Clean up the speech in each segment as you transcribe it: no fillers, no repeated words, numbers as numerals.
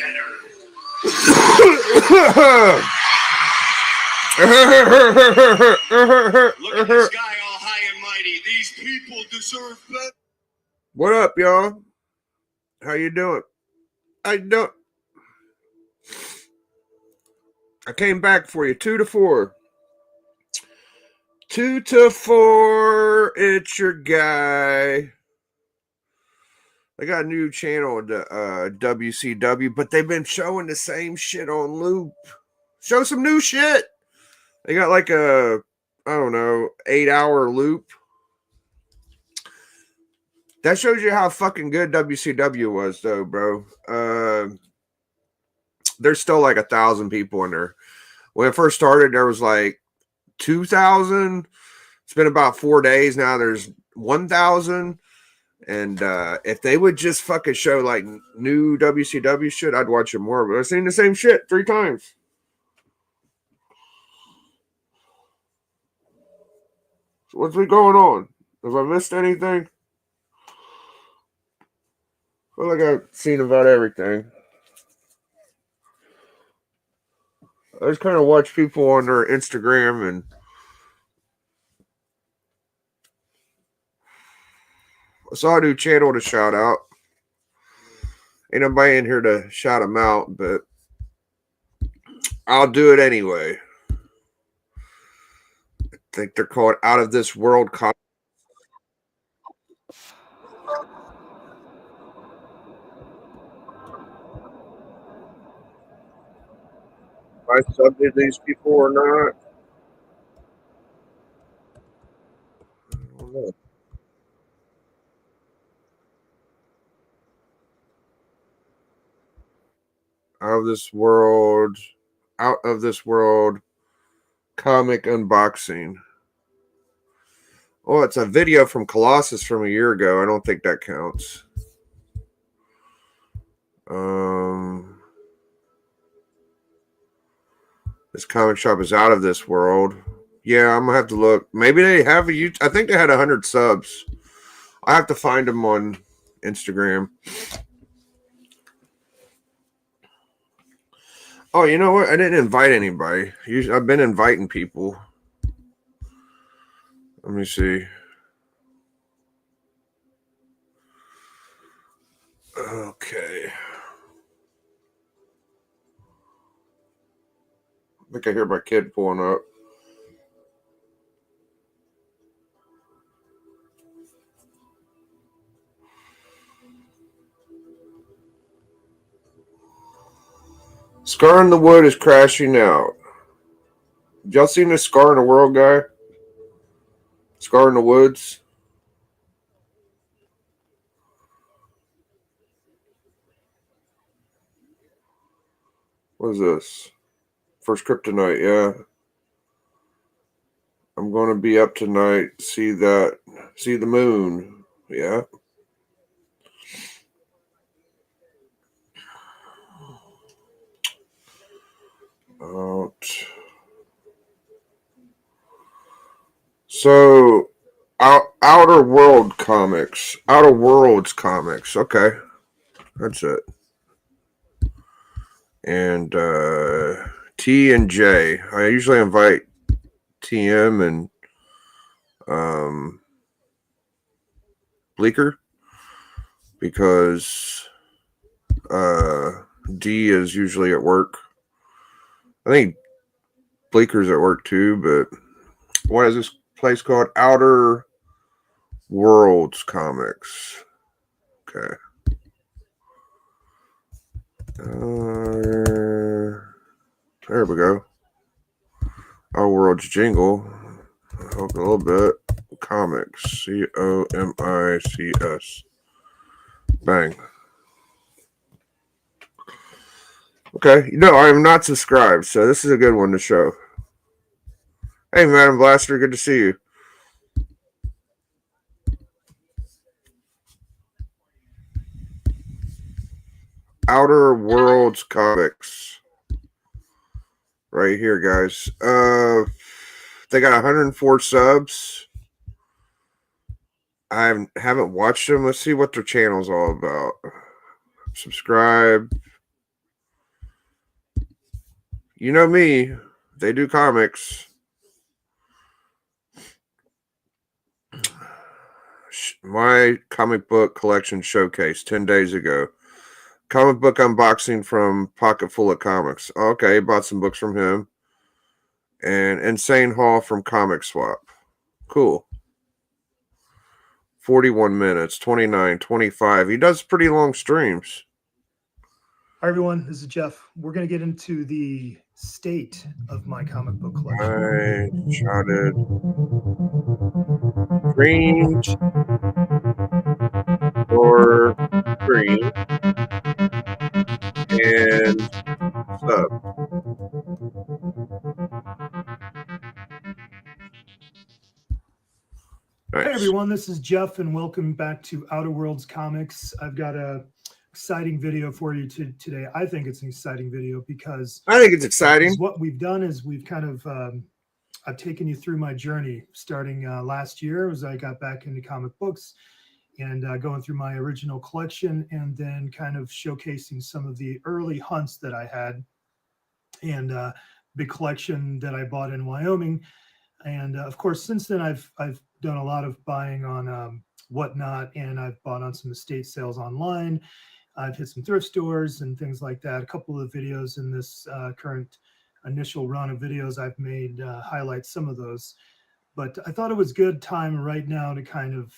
Look at this guy all high and mighty. These people deserve better. What up, y'all? How you doing? I came back for you. 2 to 4. 2 to 4. It's your guy. I got a new channel, WCW, but they've been showing the same shit on loop. Show some new shit. They got like a, I don't know, 8-hour loop. That shows you how fucking good WCW was, though, bro. There's still like 1,000 people in there. When it first started, there was like 2,000. It's been about 4 days now. There's 1,000. And if they would just fucking show like new WCW shit, I'd watch it more. But I've seen the same shit 3 times. So what's been going on? Have I missed anything? I feel like I've seen about everything. I just kind of watch people on their Instagram and I saw a new channel to shout out. Ain't nobody in here to shout them out, but I'll do it anyway. I think they're called Out of This World. I subbed to these people or not? I don't know. Out of this world comic unboxing. Oh, it's a video from Colossus from a year ago. I don't think that counts. This comic shop is out of this world. Yeah, I'm gonna have to look. Maybe they have a YouTube. I think they had 100 subs. I have to find them on Instagram. Oh, you know what? I didn't invite anybody. I've been inviting people. Let me see. Okay. I think I hear my kid pulling up. Scar in the Wood is crashing out. Y'all seen this Scar in the World guy? Scar in the Woods? What is this? First Kryptonite, yeah. I'm going to be up tonight. See the moon. Yeah. So, Outer Worlds comics. Okay. That's it. And T and J. I usually invite TM and Bleeker because D is usually at work. I think Bleeker's at work too, but what is this place called? Outer Worlds Comics. Okay. There we go. Our World's Jingle. I hope a little bit. Comics. COMICS. Bang. Okay. No, I am not subscribed, so this is a good one to show. Hey, Madam Blaster, good to see you. Outer Worlds Comics. Right here, guys. They got 104 subs. I haven't watched them. Let's see what their channel's all about. Subscribe. You know me. They do comics. My comic book collection showcase 10 days ago. Comic book unboxing from Pocket Full of Comics. Okay, bought some books from him. And Insane Haul from Comic Swap. Cool. 41 minutes, 29, 25. He does pretty long streams. Hi, everyone. This is Jeff. We're going to get into the state of my comic book collection. I shouted. Green or green and sub. Nice. Hey, everyone. This is Jeff, and welcome back to Outer Worlds Comics. I've got a exciting video for you today. I think it's an exciting video because I think it's exciting. What we've done is we've kind of I've taken you through my journey starting last year as I got back into comic books and going through my original collection, and then kind of showcasing some of the early hunts that I had and big collection that I bought in Wyoming. And of course, since then I've done a lot of buying on Whatnot, and I've bought on some estate sales online. I've hit some thrift stores and things like that. A couple of videos in this current initial run of videos I've made highlight some of those. But I thought it was good time right now to kind of,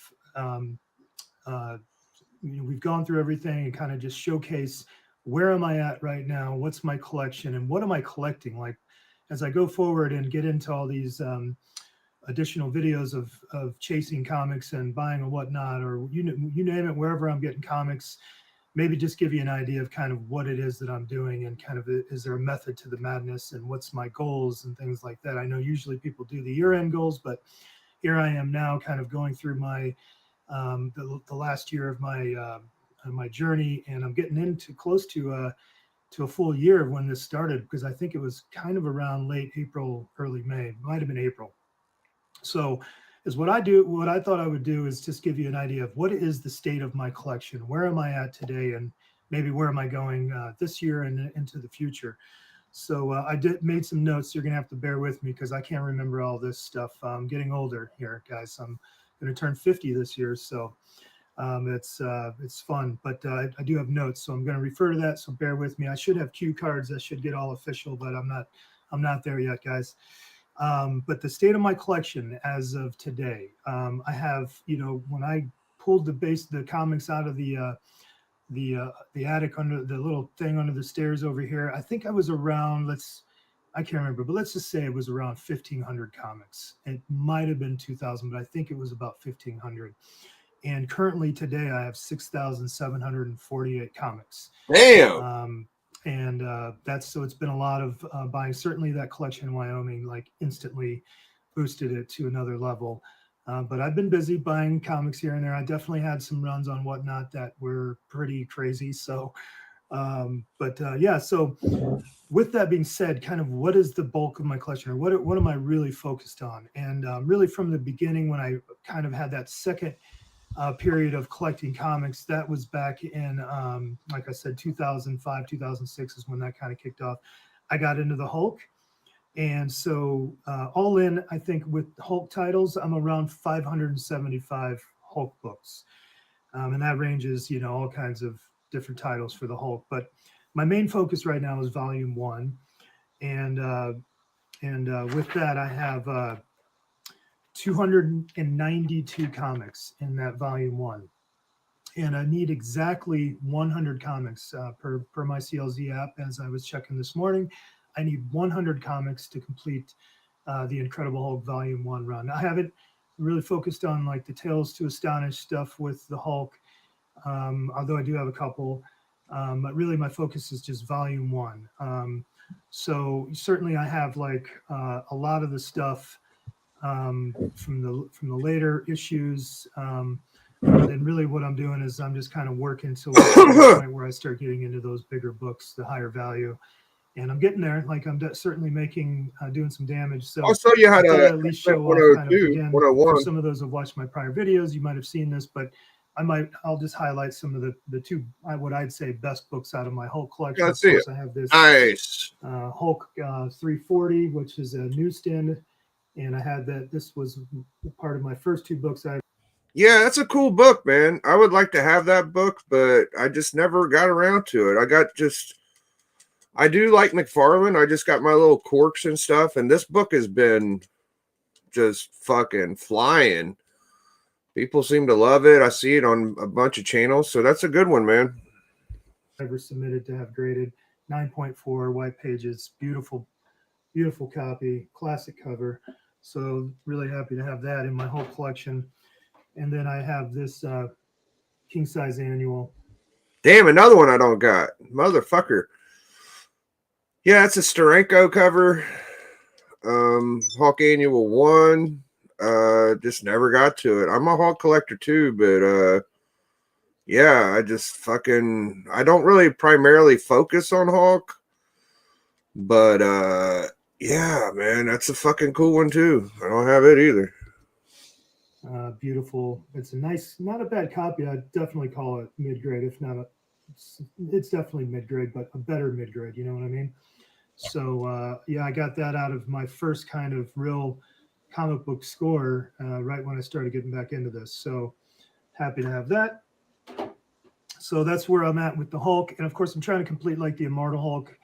we've gone through everything and kind of just showcase where am I at right now, what's my collection, and what am I collecting? Like as I go forward and get into all these additional videos of chasing comics and buying and Whatnot, or you name it, wherever I'm getting comics, maybe just give you an idea of kind of what it is that I'm doing and kind of is there a method to the madness and what's my goals and things like that. I know usually people do the year-end goals, but here I am now kind of going through my the last year of my journey, and I'm getting into close to a full year of when this started, because I think it was kind of around late April, early May. It might have been April. So is what I thought I would do is just give you an idea of what is the state of my collection, where am I at today, and maybe where am I going this year and into the future. So I made some notes. You're gonna have to bear with me because I can't remember all this stuff. I'm getting older here, guys. I'm gonna turn 50 this year, so it's fun. But I do have notes, so I'm gonna refer to that. So bear with me. I should have cue cards that should get all official, but I'm not there yet, guys. But the state of my collection as of today, I have, when I pulled the comics out of the attic under the little thing under the stairs over here, I think I was around, I can't remember, but let's just say it was around 1,500 comics. It might have been 2,000, but I think it was about 1,500. And currently today I have 6,748 comics. Damn. And so it's been a lot of buying. Certainly that collection in Wyoming like instantly boosted it to another level. But I've been busy buying comics here and there. I definitely had some runs on Whatnot that were pretty crazy. So, yeah. So with that being said, kind of what is the bulk of my collection, or what am I really focused on? And really from the beginning, when I kind of had that second period of collecting comics, that was back in like I said, 2005, 2006 is when that kind of kicked off. I got into the Hulk, and so all in, I think with Hulk titles, I'm around 575 Hulk books, and that ranges all kinds of different titles for the Hulk, but my main focus right now is volume 1, and with that I have 292 comics in that volume 1, and I need exactly 100 comics per my CLZ app. As I was checking this morning, I need 100 comics to complete the Incredible Hulk volume 1 run. I haven't really focused on like the Tales to Astonish stuff with the Hulk, although I do have a couple, but really my focus is just volume 1. So certainly I have like a lot of the stuff from the later issues, and really what I'm doing is I'm just kind of working to the point where I start getting into those bigger books, the higher value, and I'm getting there. Like I'm certainly doing some damage. So I'll show you how to at least show off kind of, again, for some of those who've watched my prior videos, you might have seen this, but I'll just highlight some of the two, what I'd say best books out of my Hulk collection. Yeah, Of let's see course, it. I have this Nice. Hulk 340, which is a newsstand, and I had that. This was part of my first two books. Yeah, that's a cool book, man. I would like to have that book, but I just never got around to it. I do like McFarlane. I just got my little corks and stuff, and this book has been just fucking flying. People seem to love it. I see it on a bunch of channels, so that's a good one, man. Ever submitted to have graded 9.4 white pages, beautiful copy, classic cover. So really happy to have that in my whole collection. And then I have this king size annual. Damn, another one I don't got. Motherfucker. Yeah, it's a Steranko cover. Hawk Annual 1. Just never got to it. I'm a Hawk collector too, but yeah, I don't really primarily focus on Hawk. But yeah, man, that's a fucking cool one too. I don't have it either. Beautiful. It's a nice, not a bad copy. I'd definitely call it mid-grade, if not it's definitely mid-grade, but a better mid-grade, you know what I mean? So yeah, I got that out of my first kind of real comic book score right when I started getting back into this. So happy to have that. So that's where I'm at with the Hulk. And of course, I'm trying to complete like the Immortal Hulk.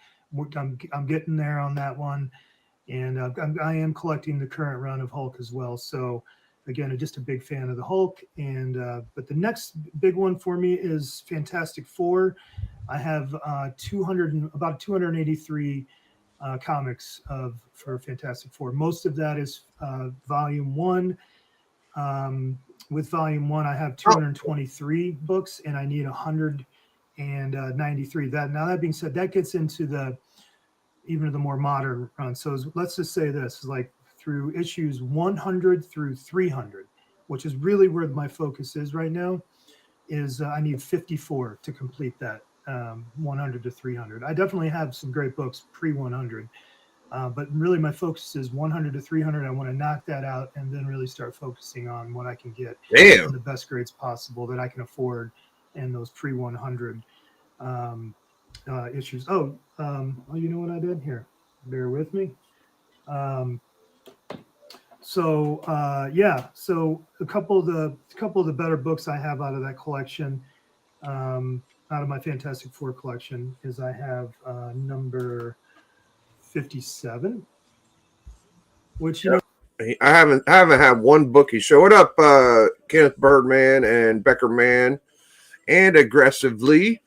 I'm getting there on that one. And I am collecting the current run of Hulk as well. So again, just a big fan of the Hulk. And but the next big one for me is Fantastic Four. I have about 283 comics for Fantastic Four. Most of that is volume 1. With volume 1, I have 223 books, and I need 193. That being said, that gets into even the more modern run. So let's just say this, like through issues 100 through 300, which is really where my focus is right now, is I need 54 to complete that 100 to 300. I definitely have some great books pre-100, but really my focus is 100 to 300. I want to knock that out and then really start focusing on what I can get in the best grades possible that I can afford in those pre-100 issues. Oh, you know what I did here? Bear with me. So a couple of the better books I have out of that collection, out of my Fantastic Four collection, is I have number 57, which I haven't had one bookie show. What up, Kenneth Birdman and Becker Man and Aggressively?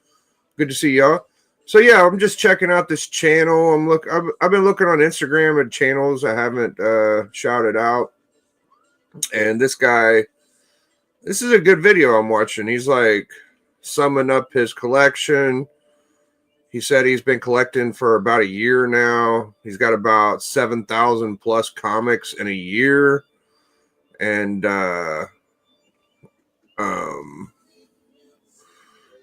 Good to see y'all. So yeah, I'm just checking out this channel. I've been looking on Instagram at channels I haven't shouted out, and this is a good video I'm watching. He's like summing up his collection. He said he's been collecting for about a year now. He's got about 7,000 plus comics in a year, and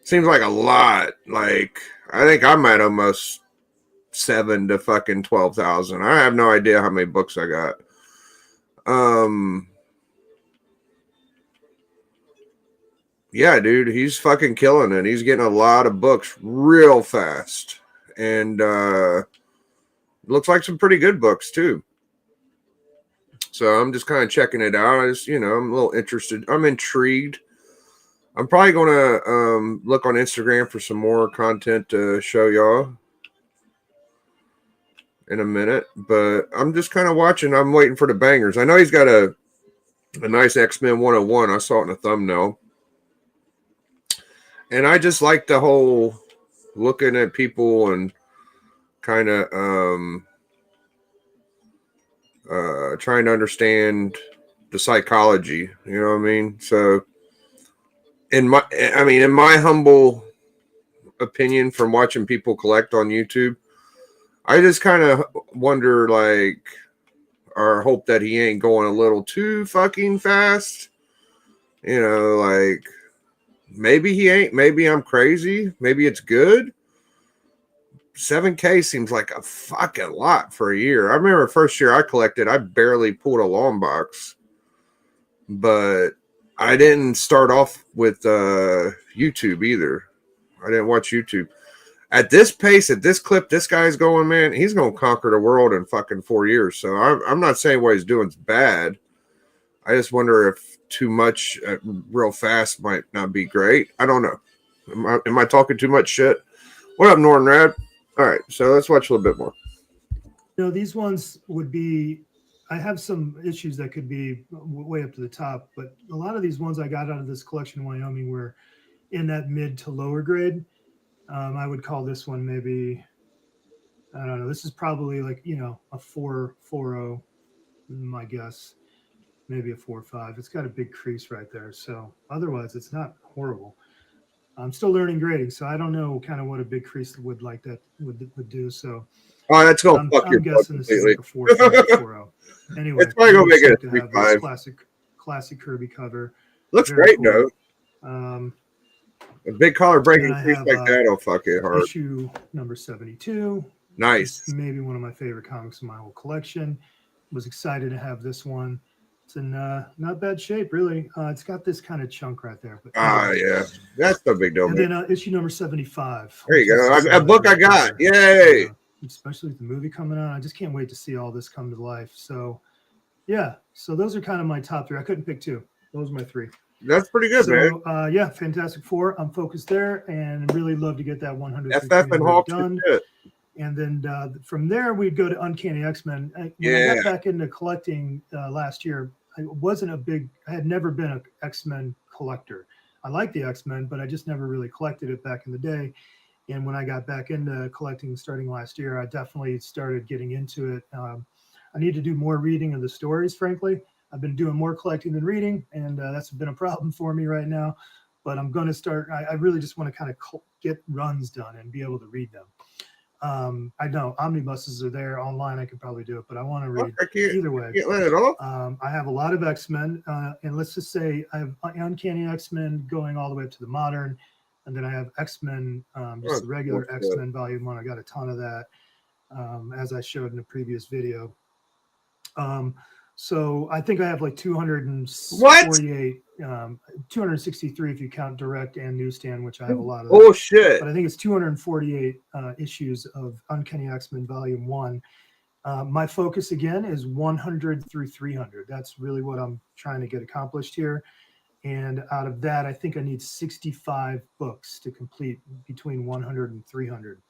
seems like a lot. Like, I think I'm at almost 7 to fucking 12,000. I have no idea how many books I got. Yeah, dude, he's fucking killing it. He's getting a lot of books real fast, and looks like some pretty good books too. So I'm just kind of checking it out. I'm a little interested. I'm intrigued. I'm probably going to look on Instagram for some more content to show y'all in a minute. But I'm just kind of watching. I'm waiting for the bangers. I know he's got a nice X-Men 101. I saw it in a thumbnail. And I just like the whole looking at people and kind of trying to understand the psychology. You know what I mean? So in my humble opinion, from watching people collect on YouTube, I just kind of wonder, like, or hope that he ain't going a little too fucking fast. You know, like, maybe he ain't. Maybe I'm crazy. Maybe it's good. 7K seems like a fucking lot for a year. I remember the first year I collected, I barely pulled a long box. But I didn't start off with YouTube either. I didn't watch YouTube. At this pace, at this clip, this guy's going, man, he's going to conquer the world in fucking 4 years. So I'm not saying what he's doing is bad. I just wonder if too much real fast might not be great. I don't know. Am I talking too much shit? What up, Norton Rad? All right, so let's watch a little bit more. You know, these ones would be, I have some issues that could be way up to the top, but a lot of these ones I got out of this collection in Wyoming were in that mid to lower grade. I would call this one maybe, I don't know, this is probably like, you know, a 4.40, my guess, maybe a 4.5. It's got a big crease right there. So otherwise it's not horrible. I'm still learning grading, so I don't know kind of what a big crease would like that would do. So oh, that's gonna fuck your I'm butt guessing this is completely. like a 4.5 or 4.0. Anyway, It's probably gonna make it a to have this 3.5. classic Kirby cover. Looks Very great cool. though. A big collar breaking And I crease have, like that'll fuck it hard. Issue number 72. Nice. It's maybe one of my favorite comics in my whole collection. Was excited to have this one. It's in not bad shape, really. It's got this kind of chunk right there. But Yeah, that's no big deal. And Man. then issue number 75. There you which is go. A book I got. Yay! Especially with the movie coming out. I just can't wait to see all this come to life. So, yeah. So those are kind of my top three. I couldn't pick two. Those are my three. That's pretty good, man. So, yeah, Fantastic Four. I'm focused there and really love to get that 100 FF and Hulk done. shit. And then from there, we'd go to Uncanny X-Men. When I got back into collecting last year, I had never been an X-Men collector. I like the X-Men, but I just never really collected it back in the day. And when I got back into collecting starting last year, I definitely started getting into it. I need to do more reading of the stories, frankly. I've been doing more collecting than reading, and that's been a problem for me right now. But I'm going to start. I really just want to kind of get runs done and be able to read them. I know omnibuses are there online. I could probably do it, but I want to read either way. Can't let it off. I have a lot of X-Men, and let's just say I have Uncanny X-Men going all the way up to the modern, and then I have X-Men, just the regular X-Men volume 1. I got a ton of that, as I showed in the previous video. So I think I have like 248, 263 if you count direct and newsstand, which I have a lot of. Oh shit! But I think it's 248 issues of Uncanny X-Men Volume 1. My focus again is 100 through 300. That's really what I'm trying to get accomplished here. And out of that, I think I need 65 books to complete between 100 and 300.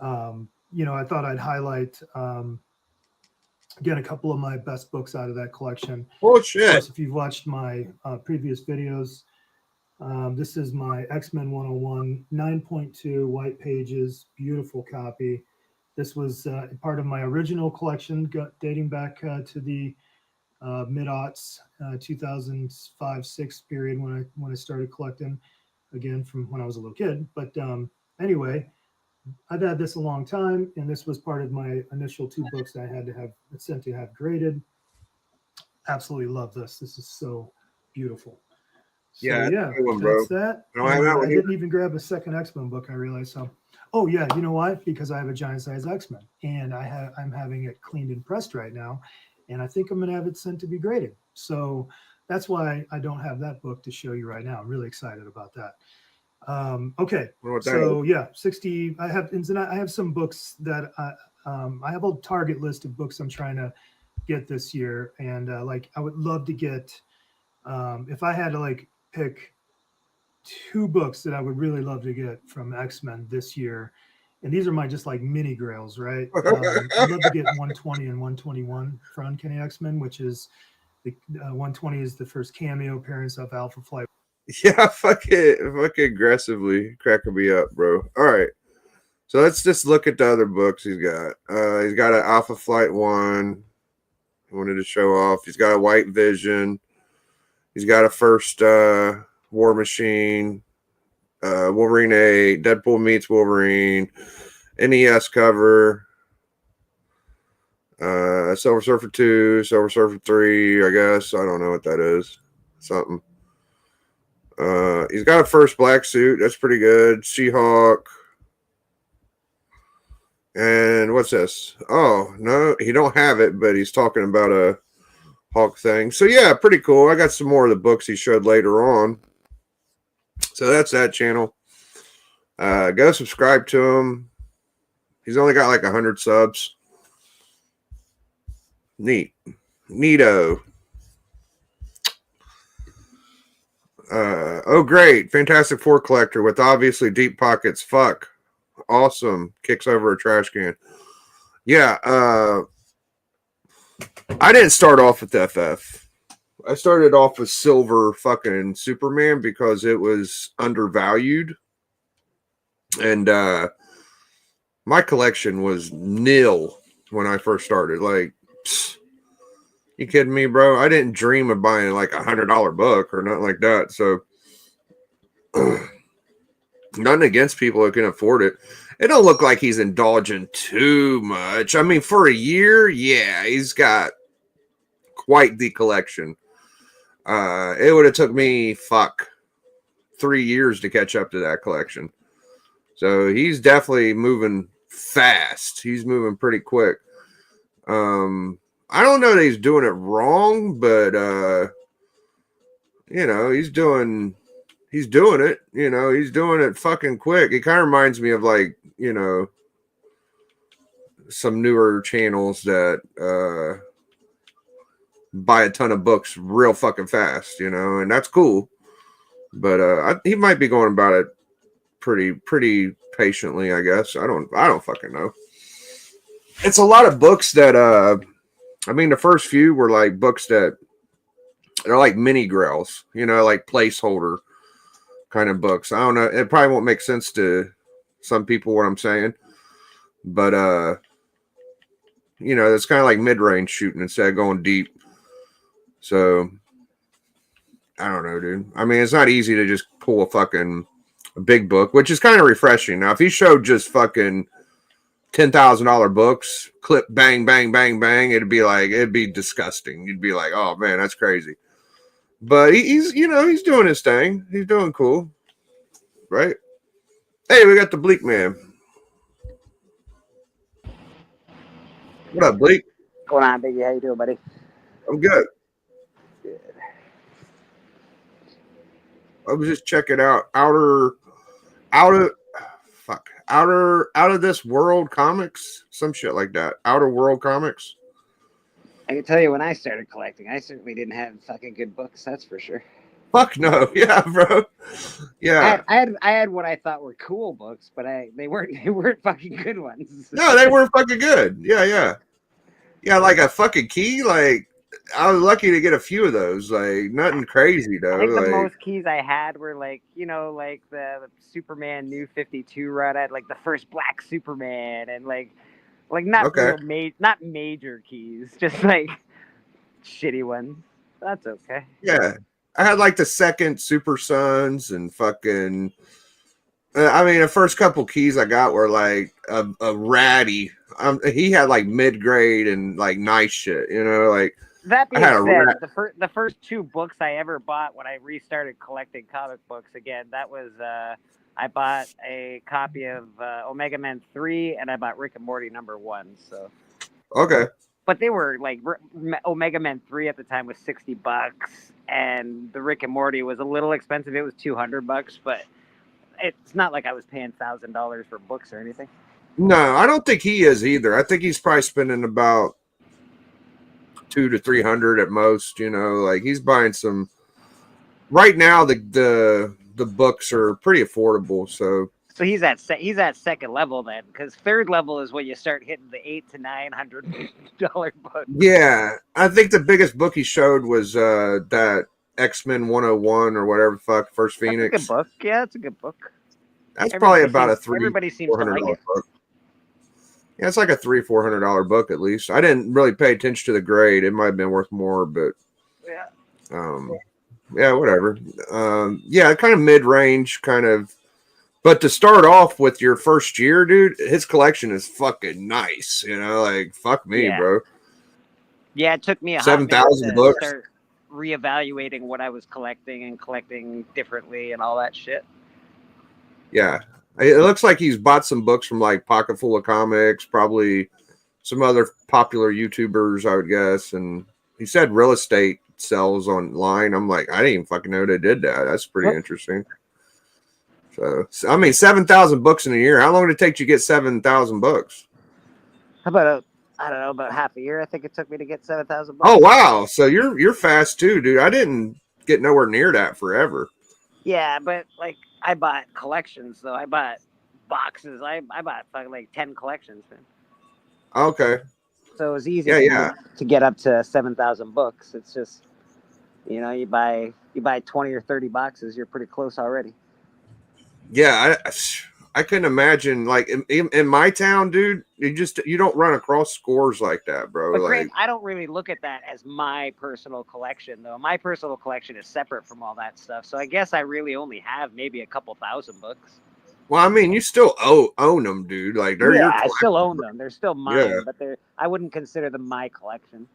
You know, I thought I'd highlight. Again, a couple of my best books out of that collection. Oh shit! Of course, if you've watched my previous videos, this is my X-Men 101, 9.2 white pages, beautiful copy. This was part of my original collection, dating back to the mid-aughts, 2005-6 period when I started collecting, again from when I was a little kid. But anyway. I've had this a long time, and this was part of my initial 2 books I had to have sent to have graded. Absolutely love this. This is so beautiful. So, yeah, that's that. I didn't even grab a second X-Men book, I realized. So, oh yeah, you know why? Because I have a giant size X-Men, and I'm having it cleaned and pressed right now, and I think I'm gonna have it sent to be graded. So that's why I don't have that book to show you right now. I'm really excited about that. Okay, so yeah, 60. I have some books that I have a target list of books I'm trying to get this year, and like I would love to get if I had to like pick 2 books that I would really love to get from X-Men this year, and these are my just like mini grails, right? I'd love to get 120 and 121 for Uncanny X-Men, which is the 120 is the first cameo appearance of Alpha Flight. Yeah, fucking aggressively cracking me up, bro. All right. So let's just look at the other books he's got. He's got an Alpha Flight 1. I wanted to show off. He's got a White Vision. He's got a first War Machine, Wolverine 8, Deadpool meets Wolverine, NES cover, Silver Surfer 2, Silver Surfer 3, I guess. I don't know what that is. Something. He's got a first black suit. That's pretty good. She-Hulk. And what's this? Oh, no, he don't have it, but he's talking about a Hulk thing. So yeah, pretty cool. I got some more of the books he showed later on. So that's that channel. Go subscribe to him. He's only got like 100 subs. Neato. Oh great, Fantastic Four collector with obviously deep pockets. Fuck. Awesome. Kicks over a trash can. Yeah, I didn't start off with FF. I started off with Silver fucking Superman because it was undervalued. And my collection was nil when I first started. Like, psst, you kidding me, bro? I didn't dream of buying like $100 book or nothing like that. So nothing against people who can afford it. It don't look like he's indulging too much. I mean, for a year, yeah, he's got quite the collection. It would have took me 3 years to catch up to that collection. So he's definitely moving fast. He's moving pretty quick. I don't know that he's doing it wrong, but you know, he's doing it. You know, he's doing it fucking quick. It kind of reminds me of like, you know, some newer channels that buy a ton of books real fucking fast, you know, and that's cool. But he might be going about it pretty patiently, I guess. I don't fucking know. It's a lot of books that I mean, the first few were like books that they're like mini grails, you know, like placeholder kind of books. I don't know. It probably won't make sense to some people what I'm saying, but you know, it's kind of like mid-range shooting instead of going deep. So I don't know, dude. I mean, it's not easy to just pull a big book, which is kind of refreshing. Now, if he showed just fucking $10,000 books, clip, bang, bang, bang, bang, it'd be disgusting. You'd be like, oh man, that's crazy. But he's, you know, he's doing his thing. He's doing cool, right? Hey, we got the Bleak Man. What up, Bleak? What's going on, Biggie? How you doing, buddy? I'm good. Good. I was just checking out Outer of This World comics, some shit like that. Outer World comics. I can tell you when I started collecting, I certainly didn't have fucking good books. That's for sure. Fuck no, yeah, bro, yeah. I had what I thought were cool books, but they weren't fucking good ones. No, they weren't fucking good. Yeah. Like a fucking key. Like I was lucky to get a few of those. Like nothing crazy though. I think the like, most keys I had were like, you know, like the Superman New 52 run. I had like the first Black Superman and like not okay. not major keys, just like shitty ones. That's okay. Yeah, I had like the second Super Sons and fucking. I mean, the first couple keys I got were like a ratty. He had like mid grade and like nice shit, you know, like. That being said, the first two books I ever bought when I restarted collecting comic books again, that was I bought a copy of Omega Men 3 and I bought Rick and Morty #1. So okay, but they were like Omega Men 3 at the time was $60, and the Rick and Morty was a little expensive. It was $200, but it's not like I was paying $1,000 for books or anything. No, I don't think he is either. I think he's probably spending about $200 to $300 at most. You know, like he's buying some. Right now, the books are pretty affordable. So he's at second level then, because third level is when you start hitting the $800 to $900 book. Yeah, I think the biggest book he showed was that X-Men 101 or whatever the fuck, First Phoenix. That's a good book. Yeah, it's a good book. That's probably about everybody seems to like it. Book. Yeah, it's like a $300-400 book at least. I didn't really pay attention to the grade. It might have been worth more, but yeah, whatever. Yeah, kind of mid-range, kind of. But to start off with your first year, dude, his collection is fucking nice. You know, like fuck me, bro. Yeah, it took me a 7,000 books. Start reevaluating what I was collecting and collecting differently and all that shit. Yeah. It looks like he's bought some books from like Pocket Full of Comics, probably some other popular YouTubers, I would guess, and he said real estate sells online. I'm like, I didn't even fucking know they did that. That's pretty interesting. So I mean, 7,000 books in a year. How long did it take you to get 7,000 books? How about I don't know, about half a year? I think it took me to get 7,000 books. Oh wow! So you're fast too, dude. I didn't get nowhere near that forever. Yeah, but like I bought collections, though. I bought boxes. I bought fucking like 10 collections, man. Okay. So it was easy Yeah. to get up to 7,000 books. It's just, you buy 20 or 30 boxes, you're pretty close already. Yeah, I couldn't imagine like in my town, dude. You don't run across scores like that, bro. But like, Grant, I don't really look at that as my personal collection, though. My personal collection is separate from all that stuff. So I guess I really only have maybe a couple thousand books. well, I mean, you still own them, dude. Like they're your I still own them. They're still mine, Yeah. but I wouldn't consider them my collection.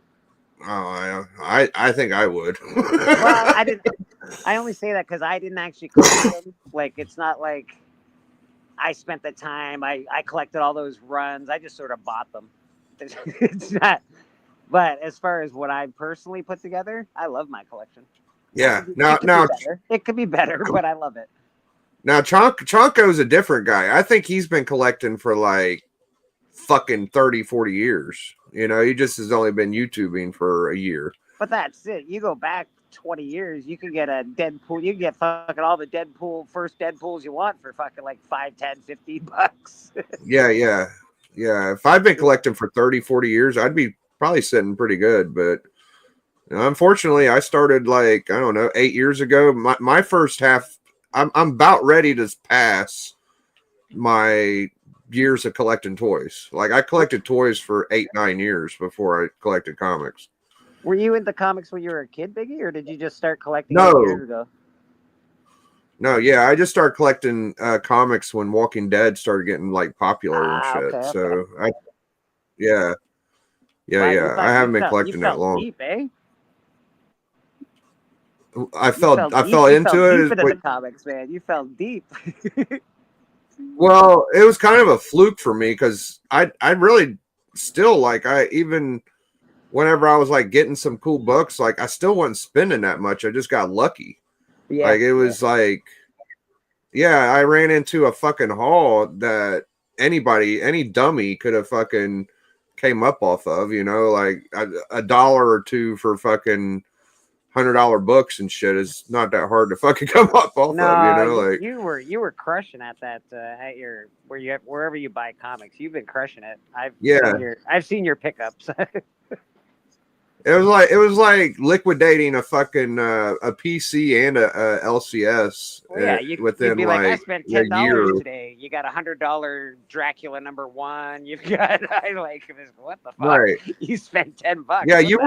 Oh, I think I would. Well, I only say that because I didn't actually collect them. Like, it's not like I spent the time. I collected all those runs. I just sort of bought them. It's not. But as far as what I personally put together, I love my collection. Yeah. It could be better, but I love it. Now Chonko's a different guy. I think he's been collecting for like fucking 30, 40 years. He just has only been YouTubing for a year. But that's it. You go back 20 years, you can get a Deadpool. You can get fucking all the first Deadpools you want for fucking like $5, $10, $15. Yeah. If I've been collecting for 30, 40 years, I'd be probably sitting pretty good. But unfortunately, I started like, I don't know, 8 years ago. My first half, I'm about ready to pass my years of collecting toys. Like I collected toys for 8, 9 years before I collected comics. Were you into comics when you were a kid, Biggie, or did you just start collecting No. years ago? No, yeah, I just started collecting comics when Walking Dead started getting like popular and shit. Okay. So I haven't been collecting that long. Deep, eh? I fell into it. Deep into the comics, man. You fell deep. Well, it was kind of a fluke for me because I really still like even whenever I was like getting some cool books, like I still wasn't spending that much. I just got lucky. Yeah. Like it was like, yeah, I ran into a fucking haul that any dummy could have fucking came up off of, like a dollar or two for fucking $100 books and shit is not that hard to fucking come up off of, like you were crushing at that at your wherever you buy comics. You've been crushing it. I've seen your pickups. It was like liquidating a fucking a PC and a LCS. Well, yeah, within you'd be like I spent $10 today. You got $100 Dracula #1. You've got what the fuck? Right. You spent $10. Yeah, you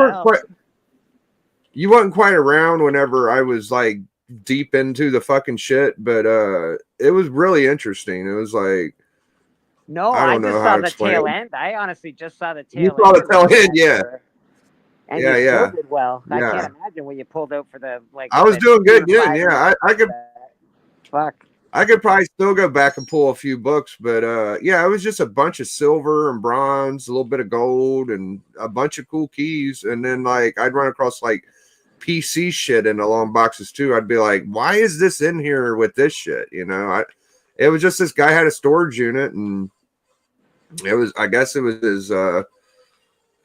weren't quite around whenever I was like deep into the fucking shit, but it was really interesting. It was like no, I just saw the tail end. I honestly just saw the tail end. You saw the tail end, yeah. And you still did well. I can't imagine when you pulled out for the I was doing good. Yeah, I could. Fuck. I could probably still go back and pull a few books, but it was just a bunch of silver and bronze, a little bit of gold, and a bunch of cool keys. And then like I'd run across like PC shit in the long boxes too. I'd be like, why is this in here with this shit? It was just this guy had a storage unit, and I guess it was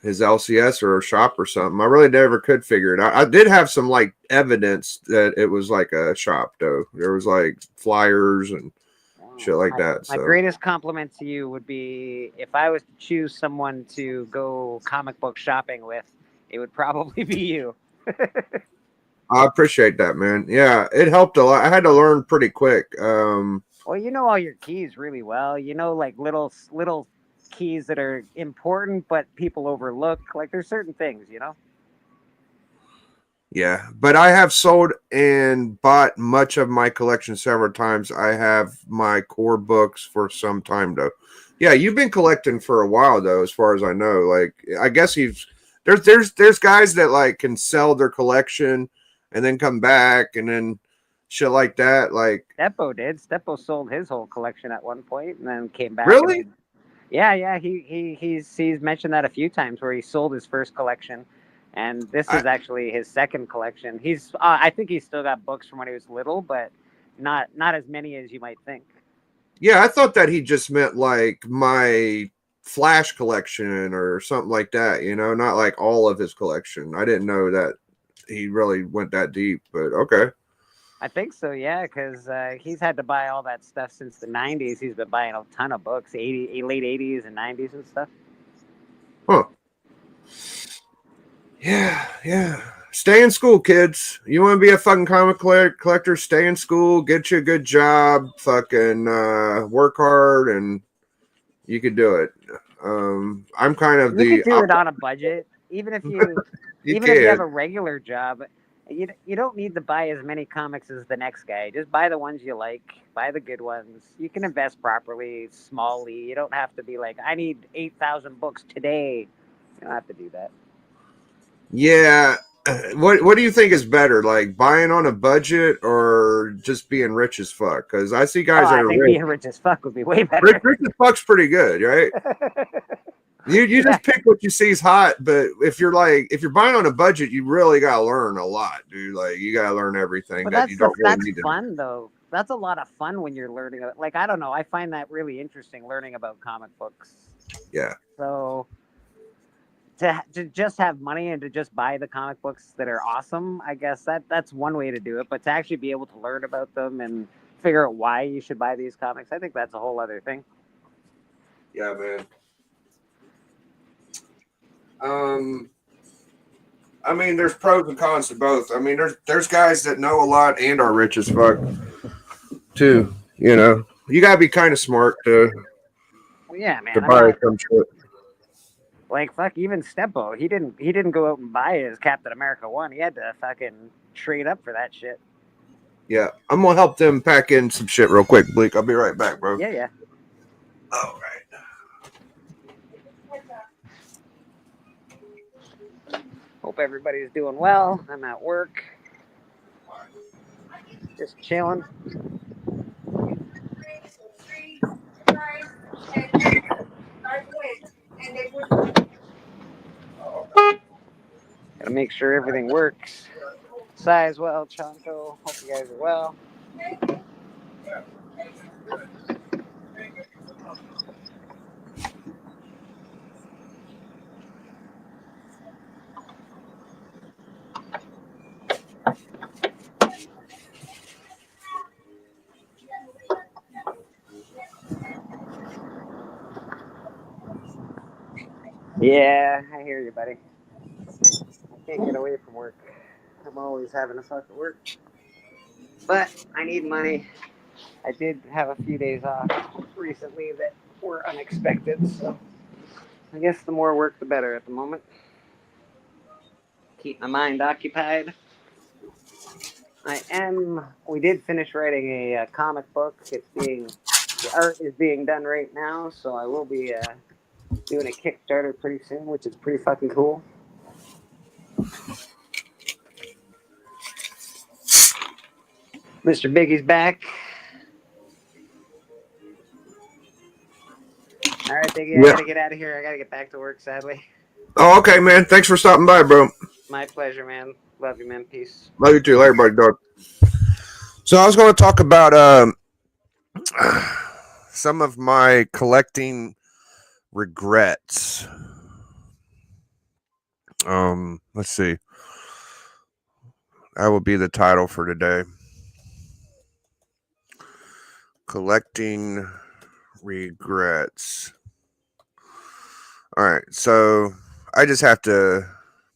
his LCS or a shop or something. I really never could figure it out. I did have some like evidence that it was like a shop though. There was like flyers and shit like that. My greatest compliment to you would be if I was to choose someone to go comic book shopping with, it would probably be you. I appreciate that, man. Yeah, it helped a lot. I had to learn pretty quick. Well, you know all your keys really well. Like little keys that are important but people overlook. Like there's certain things, Yeah, but I have sold and bought much of my collection several times. I have my core books for some time though. Yeah, you've been collecting for a while though, as far as I know. Like I guess there's guys that like can sell their collection and then come back and then shit like that. Like Steppo did. Steppo sold his whole collection at one point and then came back. Really? Yeah. He's mentioned that a few times where he sold his first collection And this I- is actually his second collection. I think he's still got books from when he was little, but not as many as you might think. Yeah, I thought that he just meant like my Flash collection or something like that, you know, not like all of his collection. I didn't know that he really went that deep, but okay. I think so, yeah, because he's had to buy all that stuff since the 90s. He's been buying a ton of books, late 80s and 90s and stuff. Huh. Yeah. Stay in school, kids. You want to be a fucking comic collector? Stay in school, get you a good job, fucking work hard, and you could do it. I'm kind of You could do it on a budget, even if you even if you have a regular job. You don't need to buy as many comics as the next guy. Just buy the ones you like. Buy the good ones. You can invest properly, smallly. You don't have to be like, I need 8,000 books today. You don't have to do that. Yeah. What do you think is better, like buying on a budget or just being rich as fuck? Because I see guys that I are think rich. being rich as fuck would be way better. Rich as fuck's pretty good, right? You just pick what you see is hot, but if you're buying on a budget, you really gotta learn a lot, dude. Like you gotta learn everything But that you don't really that's need to. fun though. That's a lot of fun when you're learning. Like I don't know, I find that really interesting learning about comic books. Yeah. So to just have money and to just buy the comic books that are awesome, I guess that's one way to do it. But to actually be able to learn about them and figure out why you should buy these comics, I think that's a whole other thing. Yeah, man. I mean, there's pros and cons to both. I mean, there's guys that know a lot and are rich as fuck, too. You know, you gotta be kind of smart to Well, yeah, man. buy some shit. Like fuck, even Steppo, he didn't go out and buy his Captain America 1. He had to fucking trade up for that shit. Yeah, I'm gonna help them pack in some shit real quick, Bleak. I'll be right back, bro. Yeah. All right. Hope everybody's doing well. I'm at work. Just chilling. Gotta make sure everything works. Size well, Chonko. Hope you guys are well. Yeah, I hear you, buddy. I can't get away from work. I'm always having to fucking work. But I need money. I did have a few days off recently that were unexpected, so I guess the more work, the better at the moment. Keep my mind occupied. We did finish writing a comic book. The art is being done right now, so I will be doing a Kickstarter pretty soon, which is pretty fucking cool. Mr. Biggie's back. All right, Biggie, I gotta get out of here. I gotta get back to work, sadly. Oh, okay, man. Thanks for stopping by, bro. My pleasure, man. Love you, man. Peace. Love you too. Later, buddy, dog. So I was going to talk about some of my collecting regrets. Let's see. That will be the title for today. Collecting regrets. All right, so I just have to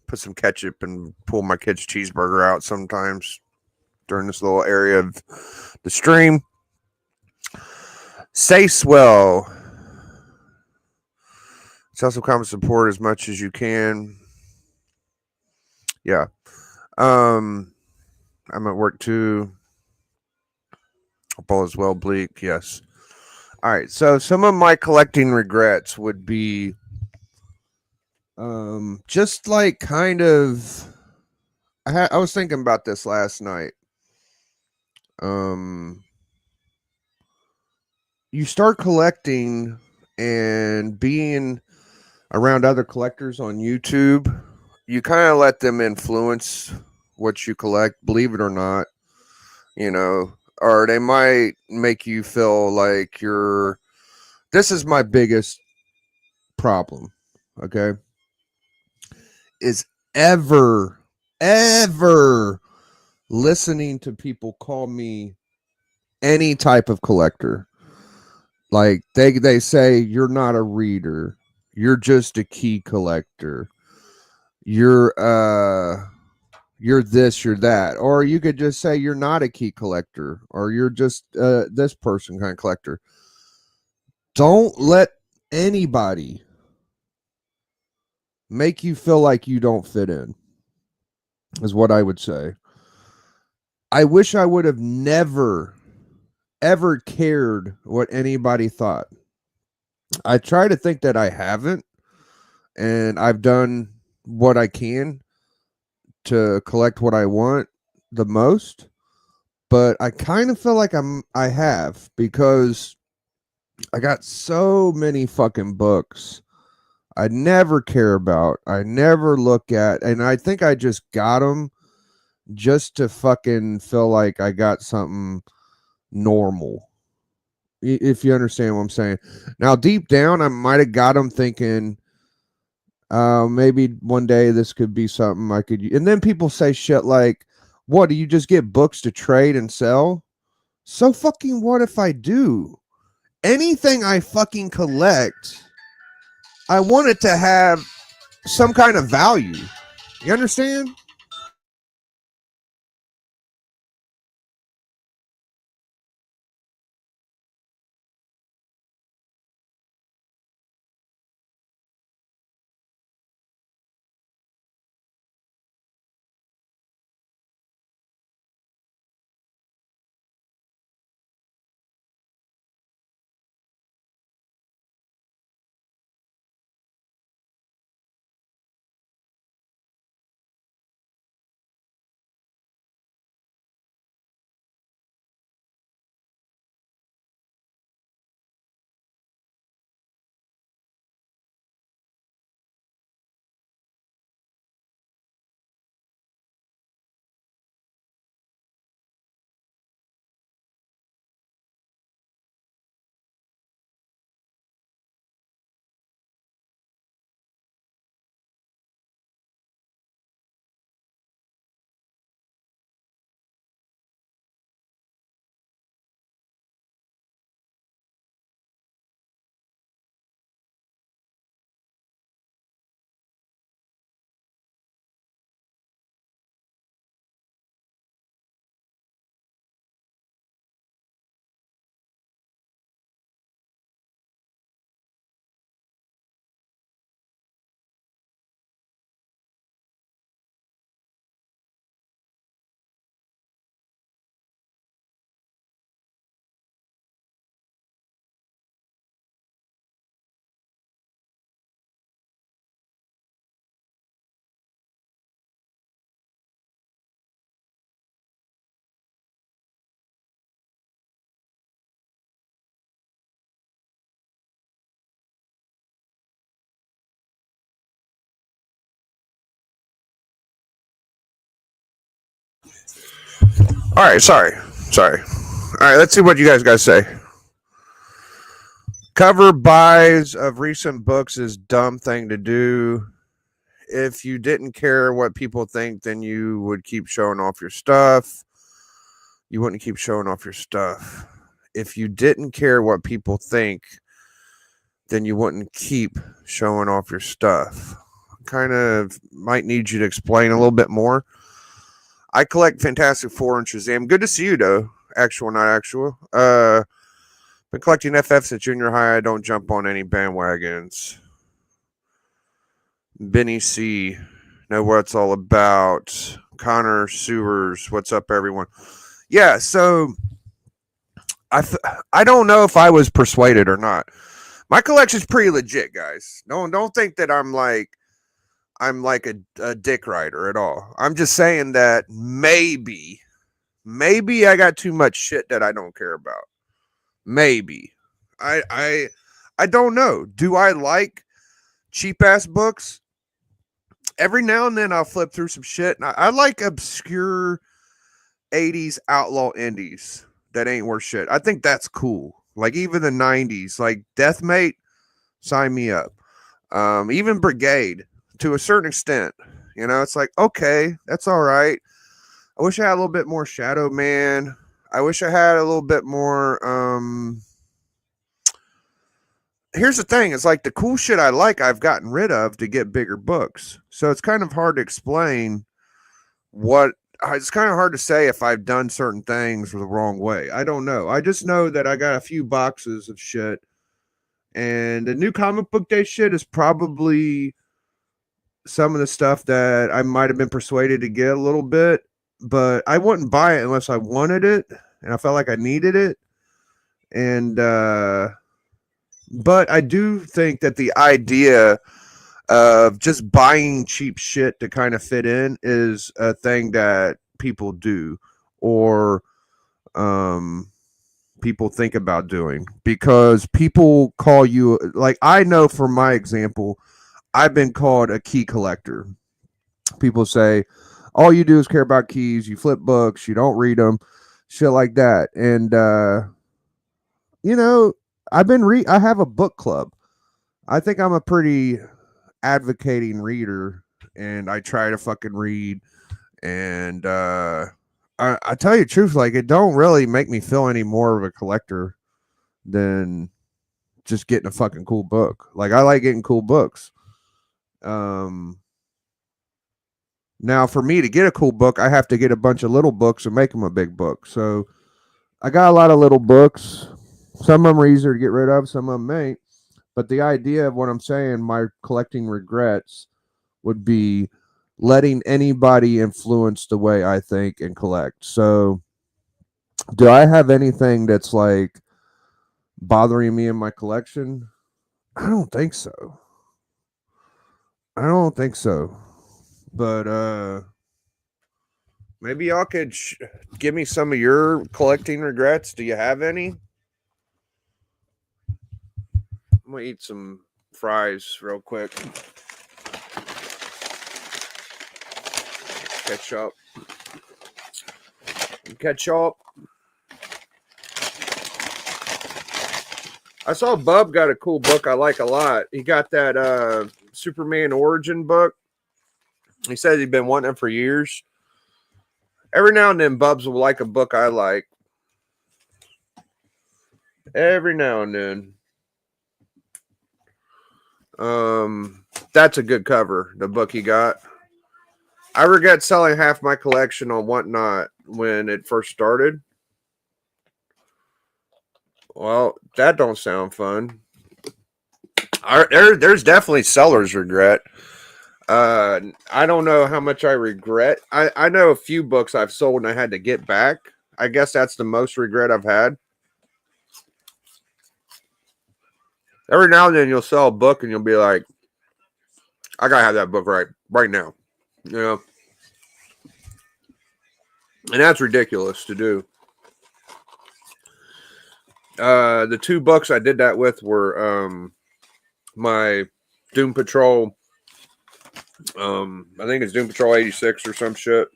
put some ketchup and pull my kid's cheeseburger out sometimes during this little area of the stream. Say swell. Tell some comment support as much as you can. Yeah. I'm at work too. Hope all is well, Bleak. Yes. All right. So some of my collecting regrets would be just like kind of I was thinking about this last night. You start collecting and being around other collectors on YouTube, you kind of let them influence what you collect, believe it or not, you know, or they might make you feel like you're. This is my biggest problem, okay? Is ever listening to people call me any type of collector. Like they say you're not a reader, you're just a key collector. You're this, you're that. Or you could just say you're not a key collector, or you're just this person kind of collector. Don't let anybody make you feel like you don't fit in, is what I would say. I wish I would have never, ever cared what anybody thought. I try to think that I haven't, and I've done what I can to collect what I want the most, but I kind of feel like I have, because I got so many fucking books I never care about, I never look at, and I think I just got them just to fucking feel like I got something normal. If you understand what I'm saying. Now, deep down, I might have got them thinking, maybe one day this could be something I could. And then people say shit like, "What, do you just get books to trade and sell?" So fucking what if I do? Anything I fucking collect, I want it to have some kind of value. You understand? All right, sorry. All right, let's see what you guys say. Cover buys of recent books is dumb thing to do. If you didn't care what people think, then you would keep showing off your stuff. You wouldn't keep showing off your stuff. If you didn't care what people think, then you wouldn't keep showing off your stuff. Kind of might need you to explain a little bit more. I collect Fantastic Four and Shazam. Good to see you, though. Actual, not actual. Been collecting FF since junior high. I don't jump on any bandwagons. Benny C. Know what it's all about. Connor Sewers. What's up, everyone? Yeah, so I don't know if I was persuaded or not. My collection's pretty legit, guys. Don't think that I'm like a dick rider at all. I'm just saying that maybe I got too much shit that I don't care about. Maybe. I don't know. Do I like cheap ass books? every now and then I'll flip through some shit. And I like obscure 80s outlaw indies that ain't worth shit. I think that's cool. Like even the 90s, like Deathmate, sign me up. Even Brigade to a certain extent. You know, it's like, okay, that's all right. I wish I had a little bit more Shadow Man. I wish I had a little bit more. Here's the thing: it's like the cool shit I like, I've gotten rid of to get bigger books. So it's kind of hard to explain what. It's kind of hard to say if I've done certain things the wrong way. I don't know. I just know that I got a few boxes of shit, and the new comic book day shit is probably some of the stuff that I might have been persuaded to get a little bit, but I wouldn't buy it unless I wanted it and I felt like I needed it. And but I do think that the idea of just buying cheap shit to kind of fit in is a thing that people do, or people think about doing, because people call you, like, I know from my example, I've been called a key collector. People say, all you do is care about keys, you flip books, you don't read them, shit like that. And you know, I have a book club. I think I'm a pretty advocating reader, and I try to fucking read. And I tell you the truth, like, it don't really make me feel any more of a collector than just getting a fucking cool book. Like, I like getting cool books. Now for me to get a cool book, I have to get a bunch of little books and make them a big book. So I got a lot of little books. Some of them are easier to get rid of, some of them ain't. But the idea of what I'm saying, my collecting regrets, would be letting anybody influence the way I think and collect. So do I have anything that's like bothering me in my collection? I don't think so. But maybe y'all could give me some of your collecting regrets. Do you have any? I'm gonna eat some fries real quick. Ketchup. I saw Bub got a cool book I like a lot. He got that Superman Origin book. He said he'd been wanting it for years. Every now and then, Bubs will like a book I like. Every now and then. That's a good cover, the book he got. I regret selling half my collection on Whatnot when it first started. Well, that don't sound fun. There's definitely seller's regret. I don't know how much I regret. I know a few books I've sold and I had to get back. I guess that's the most regret I've had. Every now and then you'll sell a book and you'll be like, I gotta have that book right now. You know? And that's ridiculous to do. The two books I did that with were my Doom Patrol. I think it's Doom Patrol 86 or some shit.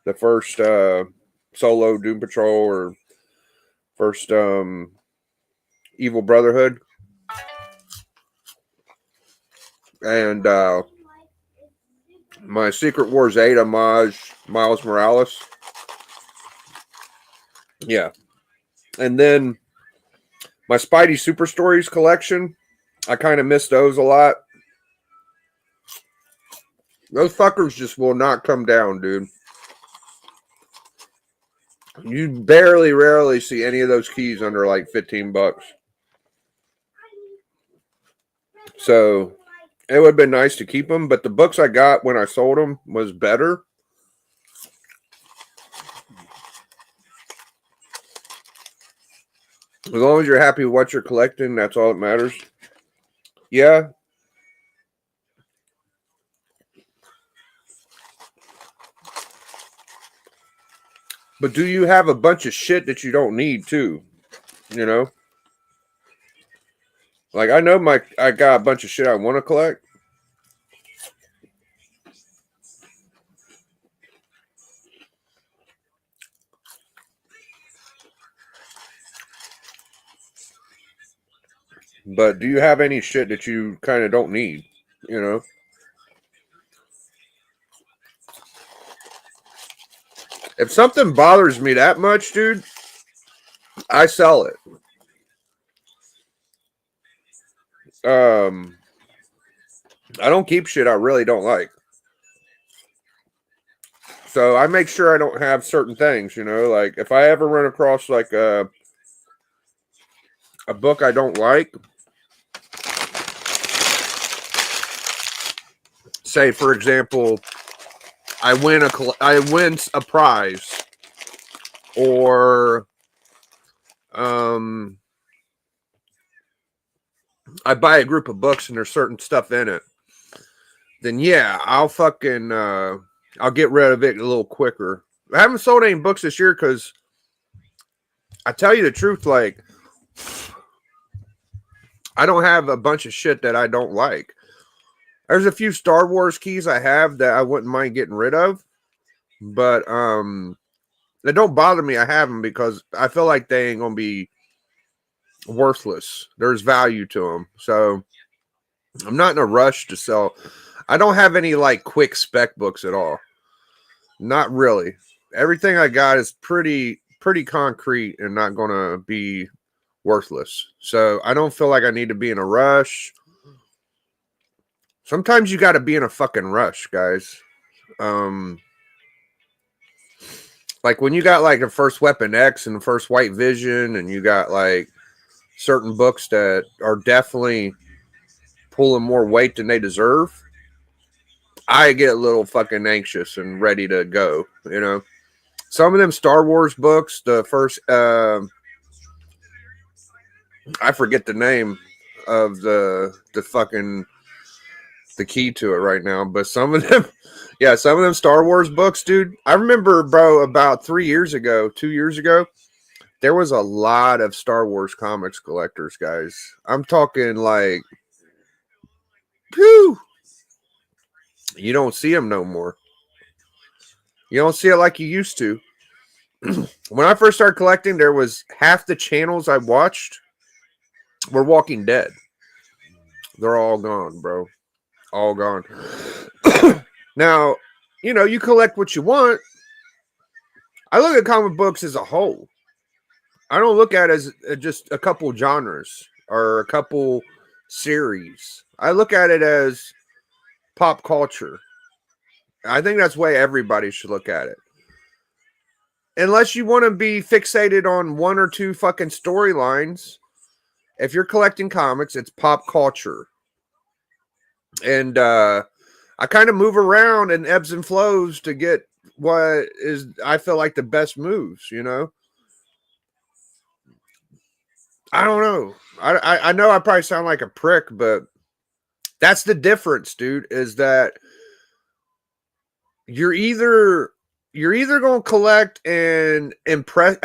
The first solo Doom Patrol, or first Evil Brotherhood. And my Secret Wars 8 homage, Miles Morales. Yeah. And then my Spidey Super Stories collection. I kind of miss those a lot. Those fuckers just will not come down, dude. You rarely see any of those keys under like $15. So it would have been nice to keep them, but the books I got when I sold them was better. As long as you're happy with what you're collecting, that's all that matters. Yeah. But do you have a bunch of shit that you don't need too? You know? Like, I know I got a bunch of shit I want to collect. But do you have any shit that you kind of don't need? You know? If something bothers me that much, dude, I sell it. I don't keep shit I really don't like. So I make sure I don't have certain things, you know, like if I ever run across like a book I don't like, say for example, I win a prize, or I buy a group of books and there's certain stuff in it, then yeah, I'll fucking I'll get rid of it a little quicker. I haven't sold any books this year because I tell you the truth, like I don't have a bunch of shit that I don't like. There's a few Star Wars keys I have that I wouldn't mind getting rid of, but they don't bother me. I have them because I feel like they ain't gonna be worthless. There's value to them, so I'm not in a rush to sell. I don't have any like quick spec books at all. Not really. Everything I got is pretty concrete and not gonna be worthless. So I don't feel like I need to be in a rush. Sometimes you got to be in a fucking rush, guys. Like when you got like the first Weapon X and the first White Vision, and you got like certain books that are definitely pulling more weight than they deserve, I get a little fucking anxious and ready to go, you know. Some of them Star Wars books, the first I forget the name of the fucking the key to it right now, but some of them, yeah, some of them Star Wars books, dude. I remember, bro, about 2 years ago, there was a lot of Star Wars comics collectors, guys. I'm talking like, whew, you don't see them no more. You don't see it like you used to. When I first started collecting, there was half the channels I watched were Walking Dead. They're all gone, bro. All gone. Now, you know, you collect what you want. I look at comic books as a whole. I don't look at it as just a couple genres or a couple series. I look at it as pop culture. I think that's the way everybody should look at it. Unless you want to be fixated on one or two fucking storylines, if you're collecting comics, it's pop culture. And I kind of move around in ebbs and flows to get what is, I feel like, the best moves, you know? I don't know. I know I probably sound like a prick, but that's the difference, dude, is that you're either going to collect and impress.